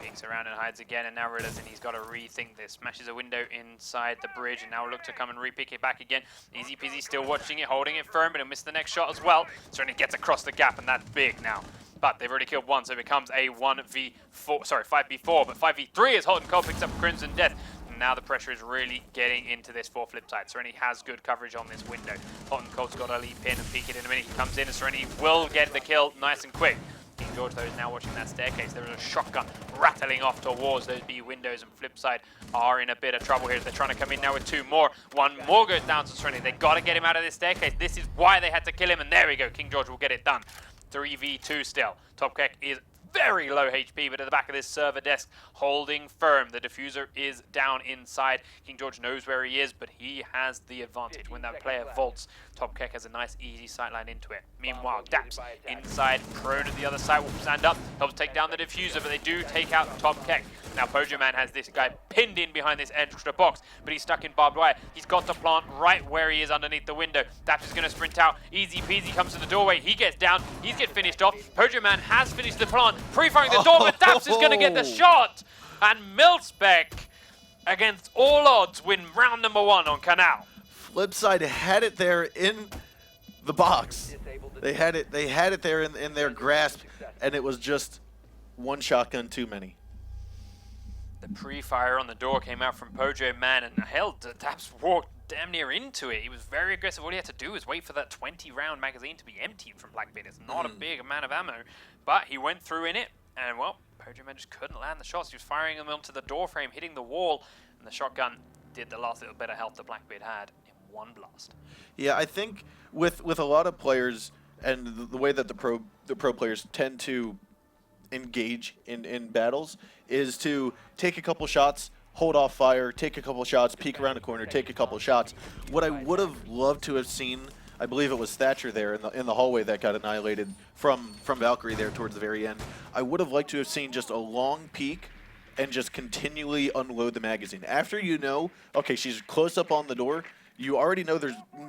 Peeks around and hides again, and now realizing he's got to rethink this. Smashes a window inside the bridge, and now look to come and re-pick it back again. Easy Peasy still watching it, holding it firm, but he'll miss the next shot as well. Serenity gets across the gap, and that's big now. But they've already killed one, so it becomes a 1v4, sorry, 5v4, but 5v3 as Hot and Cold picks up Crimson Death. And now the pressure is really getting into this for FlipSid. Serenity has good coverage on this window. Hot and Cold's got to leap in and peek it in a minute. He comes in, and Serenity will get the kill nice and quick. King George, though, is now watching that staircase. There is a shotgun rattling off towards those B windows, and FlipSid are in a bit of trouble here. They're trying to come in now with 2 more. 1 more goes down to Serenity. They got to get him out of this staircase. This is why they had to kill him, and there we go. King George will get it done. 3v2 still. Topkek is very low HP, but at the back of this server desk, holding firm. The diffuser is down inside. King George knows where he is, but he has the advantage. When that player vaults, Topkek has a nice, easy sightline into it. Meanwhile, Daps inside, prone at the other side, will stand up, helps take down the diffuser, but they do take out Topkek. Now, Pojo Man has this guy pinned in behind this extra box, but he's stuck in barbed wire. He's got the plant right where he is underneath the window. Daps is going to sprint out. Easy Peasy comes to the doorway. He gets down. He's get finished off. Pojo Man has finished the plant, pre-firing the door, but Daps is going to get the shot. And MiLSPEC, against all odds, win round number 1 on Kanal. FlipSid had it there in the box. They had it there in their grasp, and it was just one shotgun too many. The pre-fire on the door came out from Pojo Man, and hell, Daps walked damn near into it. He was very aggressive. All he had to do was wait for that 20-round magazine to be emptied from Blackbeard. It's not a big amount of ammo, but he went through in it, and well, Pojo Man just couldn't land the shots. He was firing them onto the door frame, hitting the wall, and the shotgun did the last little bit of health that Blackbeard had in one blast. Yeah, I think with a lot of players and the way that the pro players tend to engage in battles is to take a couple shots, hold off fire, take a couple shots, peek around the corner, take a couple shots. What I would have loved to have seen, I believe it was Thatcher there in the hallway that got annihilated from Valkyrie there towards the very end. I would have liked to have seen just a long peek and just continually unload the magazine. After you know, okay, she's close up on the door, you already know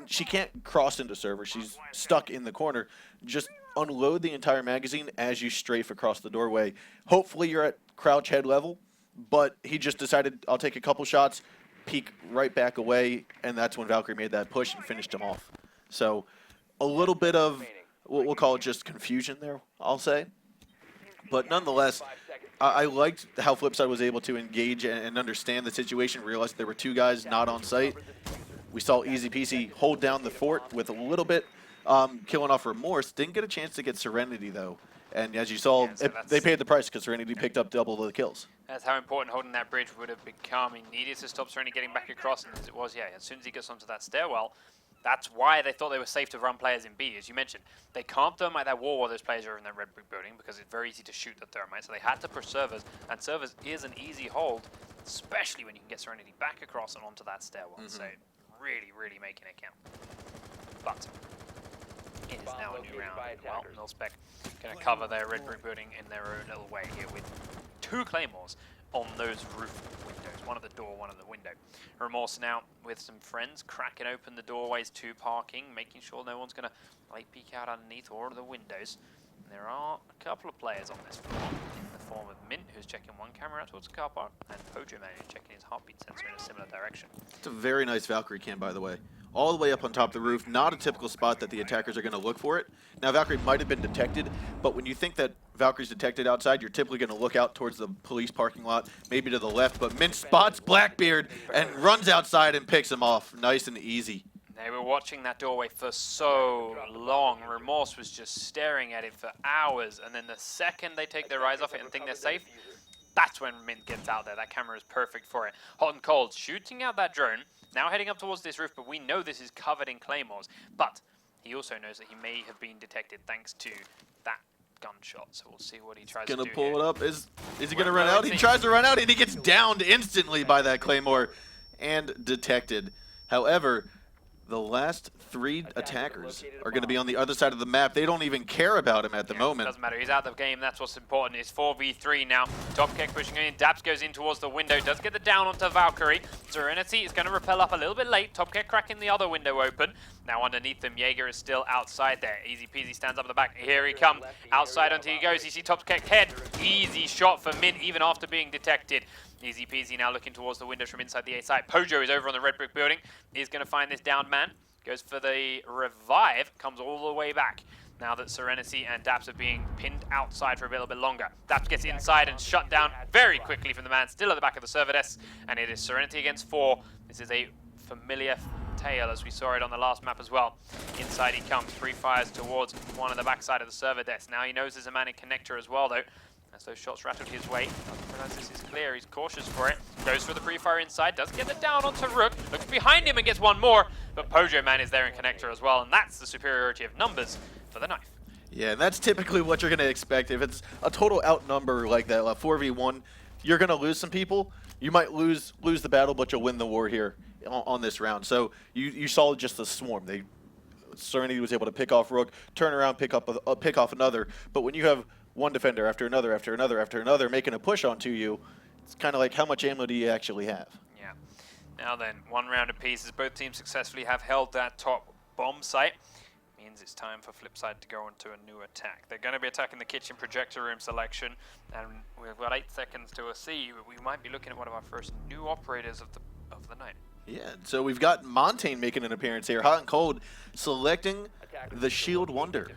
she can't cross into server. She's stuck in the corner. Just unload the entire magazine as you strafe across the doorway. Hopefully you're at crouch head level, but he just decided, I'll take a couple shots, peek right back away, and that's when Valkyrie made that push and finished him off. So a little bit of, we'll call it just confusion there, I'll say. But nonetheless, I liked how FlipSid was able to engage and understand the situation, realize there were 2 guys not on site. We saw Easy Peasy hold down the fort with a little bit, killing off Remorse. Didn't get a chance to get Serenity, though. And as you saw, they paid the price because Serenity picked up double the kills. That's how important holding that bridge would have become. He needed to stop Serenity getting back across, and as it was, yeah, as soon as he gets onto that stairwell, that's why they thought they were safe to run players in B. As you mentioned, they can't thermite that wall while those players are in that red brick building because it's very easy to shoot the thermite. So they had to push servers, and servers is an easy hold, especially when you can get Serenity back across and onto that stairwell. So really, really making it count. But it is now a new round. Well, MiLSPEC going to cover their red brick building in their own little way here with 2 claymores on those roof windows. One at the door, one at the window. Remorse now with some friends cracking open the doorways to parking, making sure no one's going to like peek out underneath or the windows. And there are a couple of players on this floor in the form of Mint, who's checking one camera out towards the car park, and Pojo Man, who's checking his heartbeat sensor in a similar direction. It's a very nice Valkyrie cam, by the way. All the way up on top of the roof, not a typical spot that the attackers are going to look for it. Now, Valkyrie might have been detected, but when you think that Valkyrie's detected outside, you're typically going to look out towards the police parking lot, maybe to the left, but Mint spots Blackbeard and runs outside and picks him off. Nice and easy. They were watching that doorway for so long. Remorse was just staring at it for hours, and then the second they take their eyes off it and think they're safe, that's when Mint gets out there. That camera is perfect for it. Hot and Cold shooting out that drone, now heading up towards this roof, but we know this is covered in claymores. But he also knows that he may have been detected thanks to that gunshot, so we'll see what he tries to do. Gonna pull here. it up. Is he gonna run out? He tries to run out and he gets downed instantly by that claymore and detected. However, the last 3 attackers are going to be on the other side of the map. They don't even care about him at the moment. Doesn't matter. He's out of the game. That's what's important. It's 4v3 now. Topkick pushing in. Daps goes in towards the window. Does get the down onto Valkyrie. Serenity is going to rappel up a little bit late. Topkick cracking the other window open. Now underneath them, Jaeger is still outside there. Easy peasy stands up at the back. Here he comes. Outside until he goes. You see Topkick head. Easy shot for Mint even after being detected. Easy peasy now looking towards the windows from inside the A side. Pojo is over on the red brick building. He's going to find this downed man. Goes for the revive, comes all the way back. Now that Serenity and Daps are being pinned outside for a little bit longer. Daps gets inside and shut down very quickly from the man still at the back of the server desk. And it is Serenity against 4. This is a familiar tale as we saw it on the last map as well. Inside he comes, pre-fires towards one of the backside of the server desk. Now he knows there's a man in connector as well though. As those shots rattled his way, doesn't realize this is clear, he's cautious for it. Goes for the pre-fire inside, does get the down onto Rook, looks behind him and gets one more, but Pojo Man is there in connector as well, and that's the superiority of numbers for the knife. Yeah, and that's typically what you're going to expect. If it's a total outnumber like that, like 4v1, you're going to lose some people. You might lose the battle, but you'll win the war here on this round. So you saw just the swarm. Serenity was able to pick off Rook, turn around, pick off another, but when you have one defender after another, after another, after another, making a push onto you, it's kind of like how much ammo do you actually have? Yeah. Now then, 1 round apiece as both teams successfully have held that top bomb site. Means it's time for FlipSid to go into a new attack. They're going to be attacking the kitchen projector room selection, and we've got 8 seconds to a C. We might be looking at one of our first new operators of the night. Yeah, so we've got Montaigne making an appearance here. Hot and Cold selecting the Shield Wonder.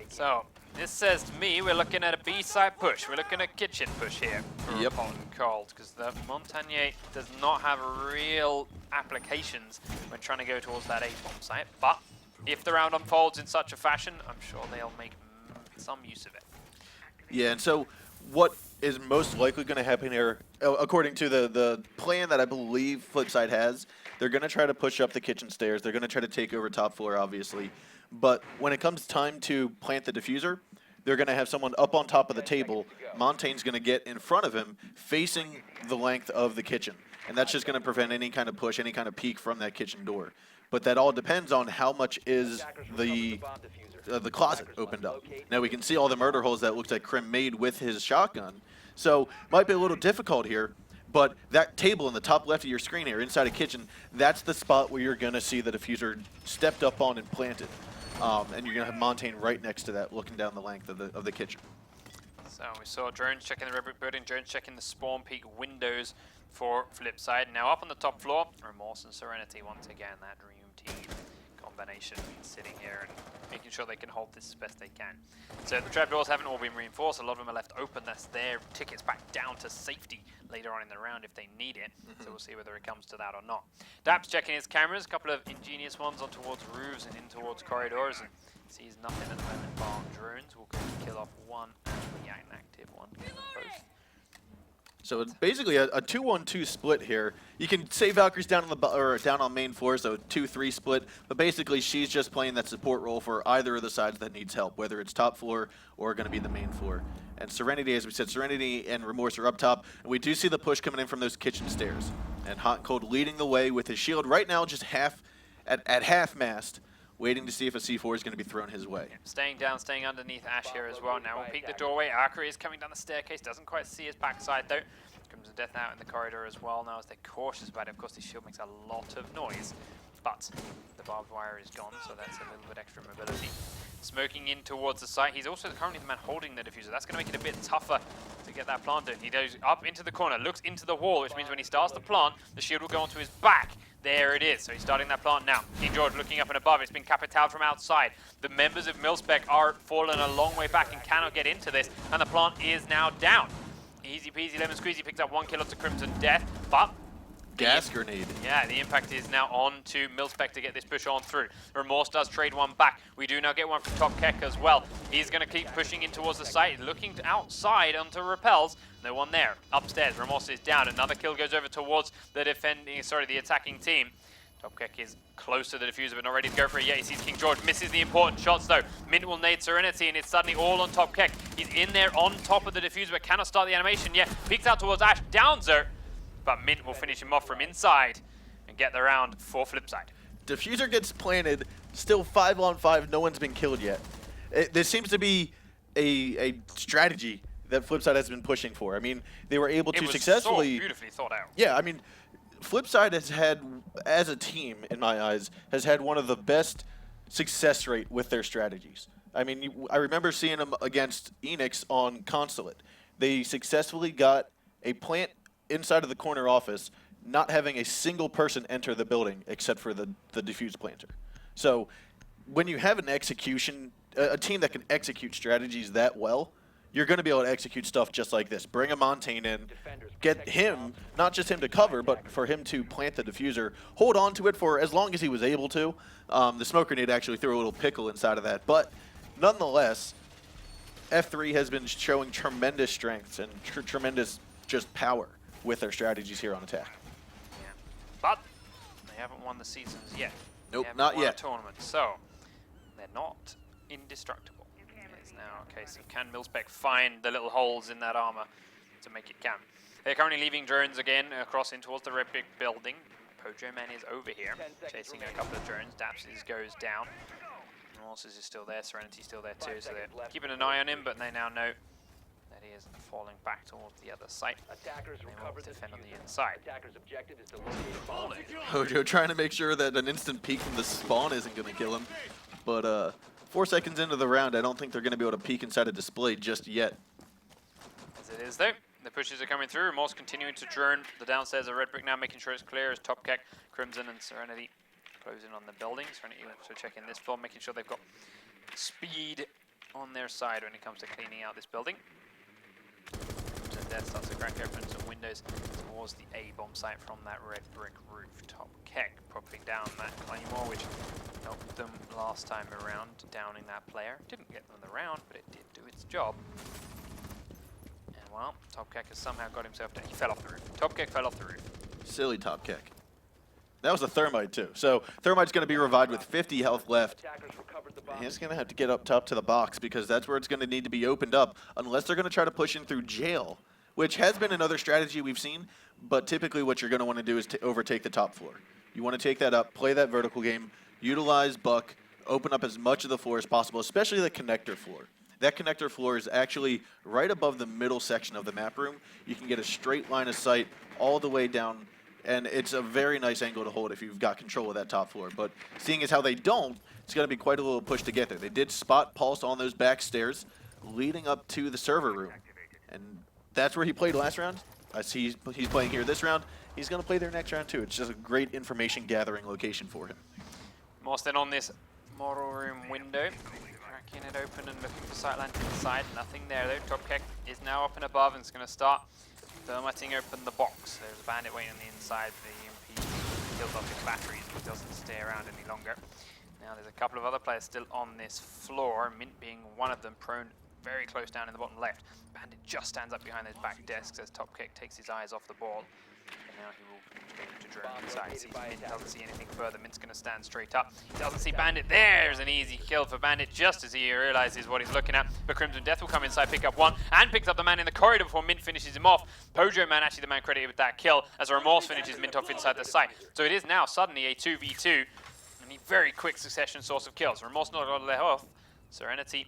So, this says to me we're looking at a B-side push. We're looking at kitchen push here for Hot and Cold, because the Montaigne does not have real applications when trying to go towards that A-bomb site. But if the round unfolds in such a fashion, I'm sure they'll make some use of it. Yeah, and so what is most likely going to happen here, according to the plan that I believe FlipSid has, they're going to try to push up the kitchen stairs. They're going to try to take over top floor, obviously. But when it comes time to plant the diffuser, they're going to have someone up on top of the table. Montaigne's going to get in front of him, facing the length of the kitchen. And that's just going to prevent any kind of push, any kind of peek from that kitchen door. But that all depends on how much is the closet opened up. Now we can see all the murder holes that looks like Krim made with his shotgun. So might be a little difficult here. But that table in the top left of your screen here, inside a kitchen, that's the spot where you're going to see the diffuser stepped up on and planted. And you're going to have Montaigne right next to that, looking down the length of the kitchen. So we saw drones checking the red brick building, drones checking the spawn peak windows for FlipSid. Now up on the top floor, Remorse and Serenity once again, that dream team combination sitting here and making sure they can hold this as best they can. So the trapdoors haven't all been reinforced, a lot of them are left open. That's their tickets back down to safety later on in the round if they need it. So we'll see whether it comes to that or not. Daps checking his cameras, a couple of ingenious ones on towards roofs and in towards corridors, and sees nothing at the moment bar drones. We'll go and kill off one and the inactive one. Kill them both. So it's basically a 2-1-2 split here. You can say Valkyrie's down on down on main floor, so 2-3 split. But basically, she's just playing that support role for either of the sides that needs help, whether it's top floor or going to be the main floor. And Serenity, as we said, Serenity and Remorse are up top, and we do see the push coming in from those kitchen stairs. And Hot and Cold leading the way with his shield right now, just at half mast, waiting to see if a C4 is going to be thrown his way. Yeah, staying down, staying underneath Ash here as well. Now we'll peek the doorway. Akari is coming down the staircase, doesn't quite see his backside though. Comes to death out in the corridor as well now as they're cautious about it. Of course, this shield makes a lot of noise, but the barbed wire is gone, so that's a little bit extra mobility. Smoking in towards the site. He's also currently the man holding the diffuser. That's going to make it a bit tougher to get that plant in. He goes up into the corner, looks into the wall, which means when he starts to plant, the shield will go onto his back. there it is. So he's starting that plant now. King George looking up and above. It's been capitaled from outside. The members of MiLSPEC are fallen a long way back and cannot get into this. And the plant is now down. Easy peasy lemon squeezy picks up 1 kill to Crimson Death. But gas grenade. Yeah, the impact is now on to MiLSPEC to get this push on through. Remorse does trade one back. We do now get one from Top Keck as well. He's going to keep pushing in towards the site, looking to outside onto repels. No one there. Upstairs, Remorse is down. Another kill goes over towards the the attacking team. Top Keck is close to the diffuser, but not ready to go for it yet. He sees King George, misses the important shots though. Mint will nade Serenity, and it's suddenly all on Top Keck. He's in there on top of the diffuser, but cannot start the animation yet. Peeks out towards Ash, downs her. But Mint will finish him off from inside and get the round for FlipSid. Diffuser gets planted, still 5-on-5, no one's been killed yet. There seems to be a strategy that FlipSid has been pushing for. I mean, they were able to successfully... so beautifully thought out. Yeah, I mean, FlipSid has had, as a team, in my eyes, has had one of the best success rate with their strategies. I mean, I remember seeing them against Enix on Consulate. They successfully got a plant inside of the corner office, not having a single person enter the building except for the diffuse planter. So when you have an execution, a team that can execute strategies that well, you're going to be able to execute stuff just like this. Bring a Montaigne in, get him, not just him to cover, but for him to plant the diffuser, hold on to it for as long as he was able to. The smoke grenade actually threw a little pickle inside of that. But nonetheless, F3 has been showing tremendous strengths and tremendous just power with their strategies here on attack. Yeah. But they haven't won the seasons yet. Nope, not yet. Tournament, so they're not indestructible. It's now a case of can MiLSPEC find the little holes in that armor to make it count. They're currently leaving drones again across in towards the red brick building. Pojo Man is over here, chasing a couple of drones. Dapsies goes down. Morses is still there, Serenity's still there too, so they're keeping an eye on him, but they now know that he is falling back towards the other site. They will defend on the inside. Pojo trying to make sure that an instant peek from the spawn isn't going to kill him. But 4 seconds into the round, I don't think they're going to be able to peek inside a display just yet. As it is though, the pushes are coming through. Remorse continuing to drone the downstairs of red brick now, making sure it's clear as Top Keck, Crimson and Serenity close in on the building. Serenity also checking this floor, making sure they've got speed on their side when it comes to cleaning out this building. Death starts to crack open some windows towards the A-bomb site from that red brick roof. Top Keck popping down that claymore, which helped them last time around, downing that player. Didn't get them the round, but it did do its job. And well, Top Keck has somehow got himself down. He fell off the roof. Top Keck fell off the roof. Silly Top Keck. That was a Thermite too. So Thermite's going to be revived with 50 health left. He's going to have to get up top to the box because that's where it's going to need to be opened up unless they're going to try to push in through jail, which has been another strategy we've seen, but typically what you're going to want to do is to overtake the top floor. You want to take that up, play that vertical game, utilize Buck, open up as much of the floor as possible, especially the connector floor. That connector floor is actually right above the middle section of the map room. You can get a straight line of sight all the way down, and it's a very nice angle to hold if you've got control of that top floor. But seeing as how they don't, it's going to be quite a little push to get there. They did spot Pulse on those back stairs leading up to the server room, and that's where he played last round. I see he's playing here this round. He's going to play there next round too. It's just a great information gathering location for him. Morse then on this model room window, cracking it open and looking for sightline to the side. Nothing there though. Top Keck is now up and above and it's going to start thermiting open the box. There's a bandit waiting on the inside. The EMP kills off his batteries, but doesn't stay around any longer. Now there's a couple of other players still on this floor, Mint being one of them, prone very close down in the bottom left. Bandit just stands up behind those back desks as Top Keck takes his eyes off the ball. And now he will continue to drone inside. Sees Mint, doesn't see anything further. Mint's going to stand straight up. He doesn't see Bandit. There's an easy kill for Bandit just as he realizes what he's looking at. But Crimson Death will come inside, pick up one, and picks up the man in the corridor before Mint finishes him off. Pojo Man actually the man credited with that kill as Remorse finishes Mint off inside the site. So it is now suddenly a 2v2. And a very quick succession source of kills. Remorse not got let off. Serenity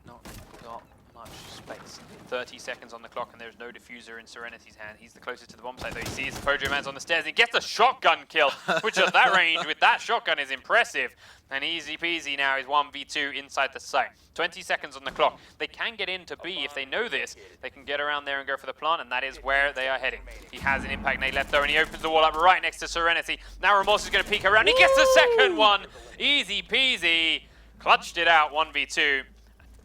not got much pace. 30 seconds on the clock, and there's no diffuser in Serenity's hand. He's the closest to the bomb site, though. He sees the Pojo Man's on the stairs, and he gets a shotgun kill, which at that range with that shotgun is impressive. And easy peasy now is 1v2 inside the site. 20 seconds on the clock. They can get into B if they know this. They can get around there and go for the plant, and that is where they are heading. He has an impact nade left, though, and he opens the wall up right next to Serenity. Now Remorse is going to peek around. He gets the second one. Easy peasy. Clutched it out, 1v2.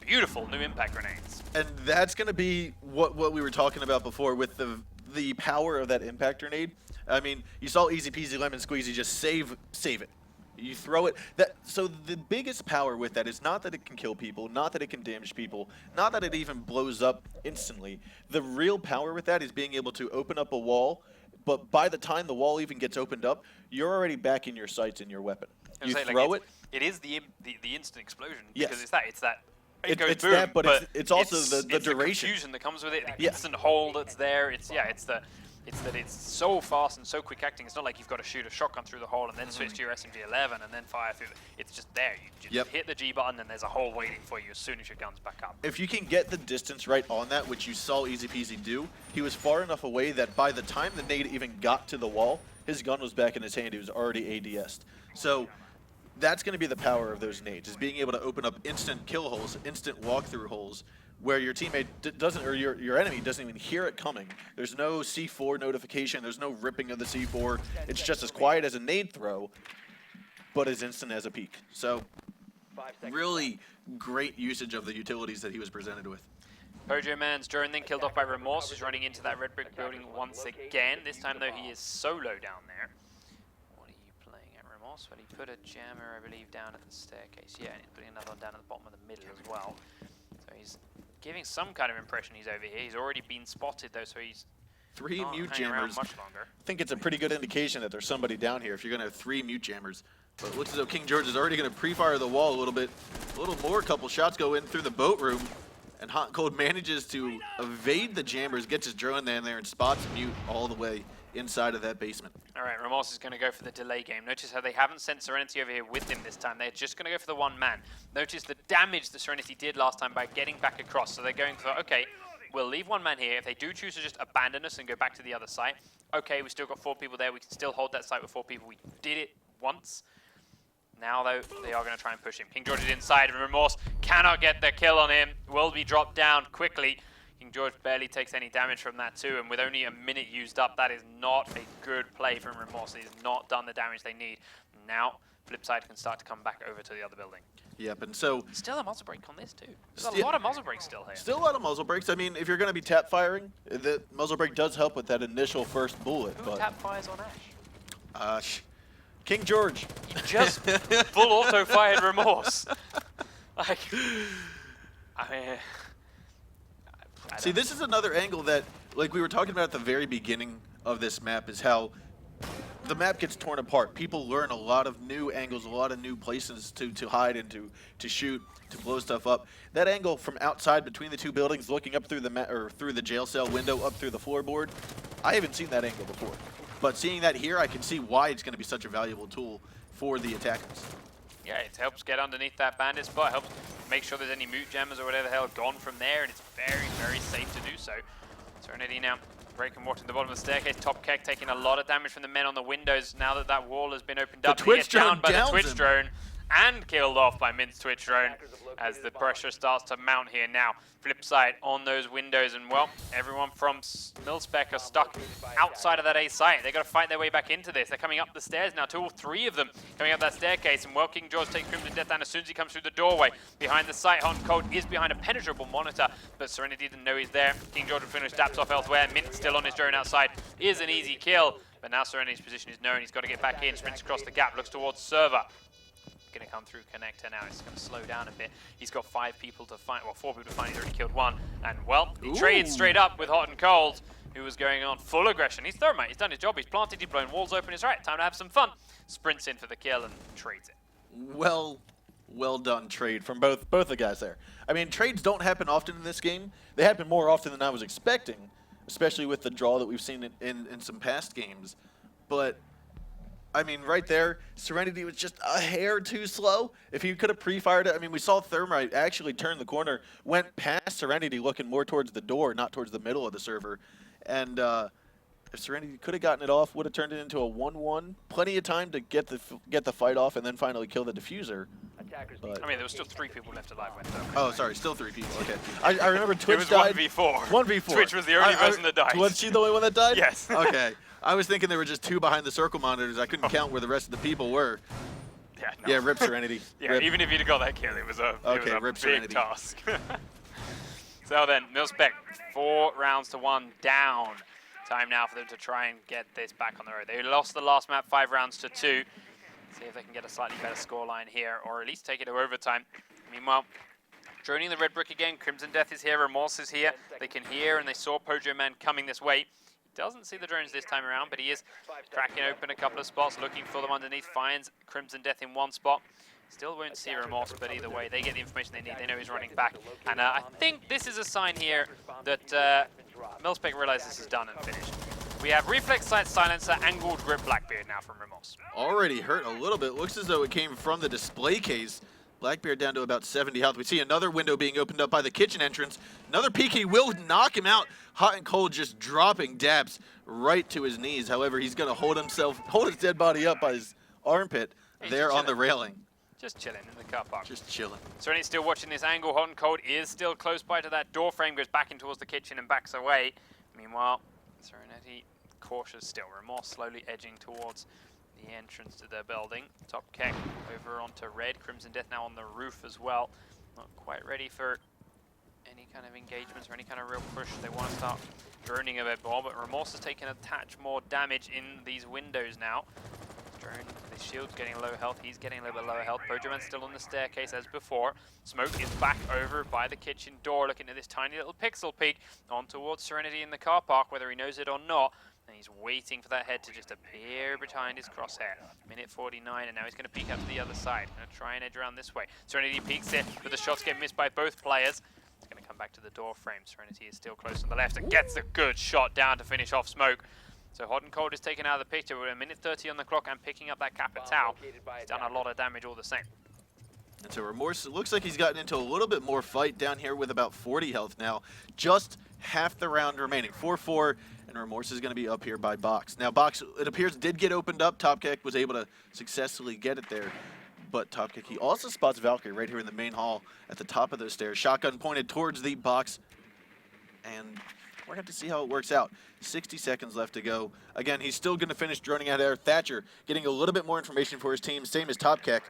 Beautiful new impact grenades. And that's going to be what we were talking about before with the power of that impact grenade. I mean, you saw easy peasy lemon squeezy just save it. You throw it. So the biggest power with that is not that it can kill people, not that it can damage people, not that it even blows up instantly. The real power with that is being able to open up a wall, but by the time the wall even gets opened up, you're already back in your sights and your weapon. You throw it. It is the instant explosion, Yes. because it's that. It goes it's boom, that, but it's also the it's duration. The confusion that comes with it, the instant hold that's there. It's that it's so fast and so quick acting. It's not like you've got to shoot a shotgun through the hole and then switch to your SMG-11 and then fire through. It's just there. You just hit the G button and there's a hole waiting for you as soon as your gun's back up. If you can get the distance right on that, which you saw easy peasy do, he was far enough away that by the time the nade even got to the wall, his gun was back in his hand. He was already ADS'd. So that's going to be the power of those nades, is being able to open up instant kill holes, instant walkthrough holes, where your teammate doesn't, or your enemy doesn't even hear it coming. There's no C4 notification, there's no ripping of the C4. It's just as quiet as a nade throw, but as instant as a peek. So really great usage of the utilities that he was presented with. Pojo Man's drone then killed off by Remorse, who's running into that red brick building once again. This time though he is solo down there. What are you playing at, Remorse? Well, he put a jammer, I believe, down at the staircase. Yeah, and he's putting another one down at the bottom of the middle as well. So he's giving some kind of impression he's over here. He's already been spotted though, so he's 3 not mute hanging around jammers. much longer. I think it's a pretty good indication that there's somebody down here if you're going to have 3 mute jammers. But it looks as though King George is already going to pre-fire the wall a little bit. A little more, a couple shots go in through the boat room. And Hot and Cold manages to evade the jammers, gets his drone in there, and spots mute all the way inside of that basement. All right, Remorse is going to go for the delay game. Notice how they haven't sent Serenity over here with him this time. They're just going to go for the one man. Notice the damage that Serenity did last time by getting back across. So they're going for, okay, we'll leave one man here. If they do choose to just abandon us and go back to the other site, okay, we've still got 4 people there. We can still hold that site with 4 people. We did it once. Now, though, they are going to try and push him. King George is inside, and Remorse cannot get the kill on him. Will be dropped down quickly. King George barely takes any damage from that, too. And with only a minute used up, that is not a good play from Remorse. He has not done the damage they need. Now, FlipSid can start to come back over to the other building. Yep, and so... Still a muzzle break on this, too. There's a lot of muzzle breaks still here. Still a lot of muzzle breaks. I mean, if you're going to be tap firing, the muzzle break does help with that initial first bullet. Who tap fires on Ash? King George. You just full auto-fired Remorse. Like, I mean... See, this is another angle that, like we were talking about at the very beginning of this map, is how the map gets torn apart. People learn a lot of new angles, a lot of new places to hide and to shoot, to blow stuff up. That angle from outside between the 2 buildings, looking up through the through the jail cell window, up through the floorboard, I haven't seen that angle before. But seeing that here, I can see why it's going to be such a valuable tool for the attackers. Yeah, it helps get underneath that bandit spot, helps make sure there's any mute jammers or whatever the hell gone from there, and it's very, very safe to do so. Serenity now breaking water to the bottom of the staircase. Top Keck taking a lot of damage from the men on the windows now that that wall has been opened up. Twitch he gets down by the downs Twitch him. drone and killed off by Mint's Twitch drone as the pressure starts to mount here now. FlipSid on those windows, and well, everyone from MiLSPEC are stuck outside of that A site. They've got to fight their way back into this. They're coming up the stairs now, 2 or 3 of them coming up that staircase, and well, King George takes Crimson Death down as soon as he comes through the doorway. Behind the site, Hot and Cold is behind a penetrable monitor, but Serenity didn't know he's there. King George will finish taps off elsewhere. Mint still on his drone outside is an easy kill, but now Serenity's position is known. He's got to get back in, sprints across the gap, looks towards server. Going to come through connector now. It's going to slow down a bit. He's got 5 people to find, well, 4 people to find. He's already killed 1, and well, he trades straight up with Hot and Cold, who was going on full aggression. He's thermite. He's done his job. He's planted. He's blown walls open. It's right. Time to have some fun. Sprints in for the kill and trades it. Well done trade from both the guys there. I mean, trades don't happen often in this game. They happen more often than I was expecting, especially with the draw that we've seen in some past games. But I mean, right there, Serenity was just a hair too slow. If he could have pre-fired it, I mean, we saw Thermite actually turn the corner, went past Serenity, looking more towards the door, not towards the middle of the server. And if Serenity could have gotten it off, would have turned it into a 1-1. Plenty of time to get the fight off and then finally kill the diffuser. But I mean, there was still 3 people left alive when Thermite oh, sorry, still 3 people. Okay, I remember Twitch It was died. 1v4. 1v4. Twitch was the only person that died. Was she the only one that died? Yes. Okay. I was thinking there were just 2 behind the circle monitors. I couldn't count where the rest of the people were. Yeah, no. Yeah, rip Serenity. Yeah, Rip. even if you'd have got that kill, it was a, Okay, rip big Serenity. task. So then, MiLSPEC, 4 rounds to 1 down. Time now for them to try and get this back on the road. They lost the last map 5 rounds to 2. See if they can get a slightly better scoreline here, or at least take it to overtime. Meanwhile, droning the red brick again. Crimson Death is here, Remorse is here. They can hear and they saw Pojo Man coming this way. He doesn't see the drones this time around, but he is cracking open a couple of spots, looking for them underneath. Finds Crimson Death in one spot. Still won't see Remorse, but either way, they get the information they need. They know he's running back. And I think this is a sign here that MiLSPEC realizes this is done and finished. We have Reflex Sight Silencer, Angled Grip Blackbeard now from Remorse. Already hurt a little bit. Looks as though it came from the display case. Blackbeard down to about 70 health. We see another window being opened up by the kitchen entrance. Another peek, he will knock him out. Hot and Cold just dropping dabs right to his knees. However, he's going to hold his dead body up by his armpit there on the railing. Just chilling in the car park. Just chilling. Serenity's still watching this angle. Hot and Cold is still close by to that door frame, goes back in towards the kitchen and backs away. Meanwhile, Serenity cautious still. Remorse slowly edging towards the entrance to their building. Top Keck over onto red. Crimson Death now on the roof as well. Not quite ready for any kind of engagements or any kind of real push. They want to start droning a bit more, but Remorse has taken a touch more damage in these windows now. Drone, the shield's getting low health, he's getting a little bit lower health. Pojoman's still on the staircase as before. Smoke is back over by the kitchen door, looking at this tiny little pixel peek on towards Serenity in the car park, whether he knows it or not. And he's waiting for that head to just appear behind his crosshair. Minute 49, and now he's going to peek up to the other side. Going to try and edge around this way. Serenity peeks it, but the shots get missed by both players. It's going to come back to the door frame. Serenity is still close on the left and gets a good shot down to finish off Smoke. So Hot and Cold is taken out of the picture. We're a minute 30 on the clock and picking up that Capitao. He's done a lot of damage all the same. And so Remorse, it looks like he's gotten into a little bit more fight down here with about 40 health now. Just half the round remaining. 4-4, and Remorse is going to be up here by Box. Now Box, it appears, did get opened up. Topkick was able to successfully get it there. But Topkick, he also spots Valkyrie right here in the main hall at the top of those stairs. Shotgun pointed towards the Box, and we're going to have to see how it works out. 60 seconds left to go. Again, he's still going to finish droning out there. Thatcher getting a little bit more information for his team, same as Topkick.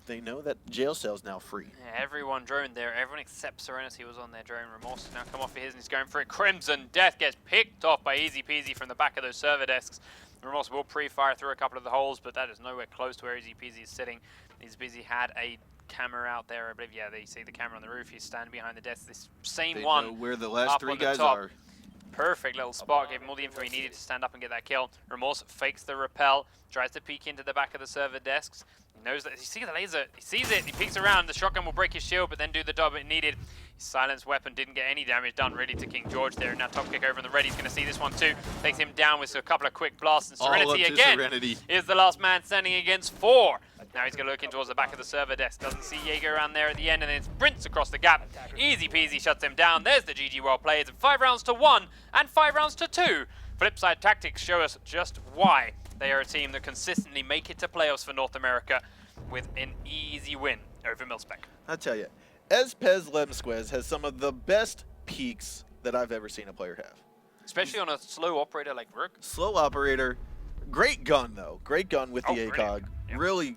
They know that jail cell's now free. Yeah, everyone droned there. Everyone except Serenity was on their drone. Remorse has now come off of his and he's going for it. Crimson Death gets picked off by Easy Peasy from the back of those server desks. Remorse will pre-fire through a couple of the holes, but that is nowhere close to where Easy Peasy is sitting. Easy Peasy had a camera out there. I believe, yeah, they see the camera on the roof. He's standing behind the desk. This same They one know where the last 3 guys top. are. Perfect little spot, gave him all the info he needed to stand up and get that kill. Remorse fakes the rappel, tries to peek into the back of the server desks. He knows that, you see the laser, he sees it, he peeks around, the shotgun will break his shield, but then do the job it needed. His silenced weapon didn't get any damage done really to King George there. Now Top Kick over on the red, he's going to see this one too. Takes him down with a couple of quick blasts, and Serenity again is the last man standing against 4. Now he's going to look in towards the back of the server desk. Doesn't see Jaeger around there at the end, and then sprints across the gap. Easy peasy shuts him down. There's the GG well played. And 5 rounds to 1 and 5 rounds to 2. Flipside Tactics show us just why they are a team that consistently make it to playoffs for North America with an easy win over MiLSPEC. I tell you, Espez Lemsquez has some of the best peaks that I've ever seen a player have. Especially on a slow operator like Rook. Slow operator, great gun though. Great gun with the ACOG. Yeah. Really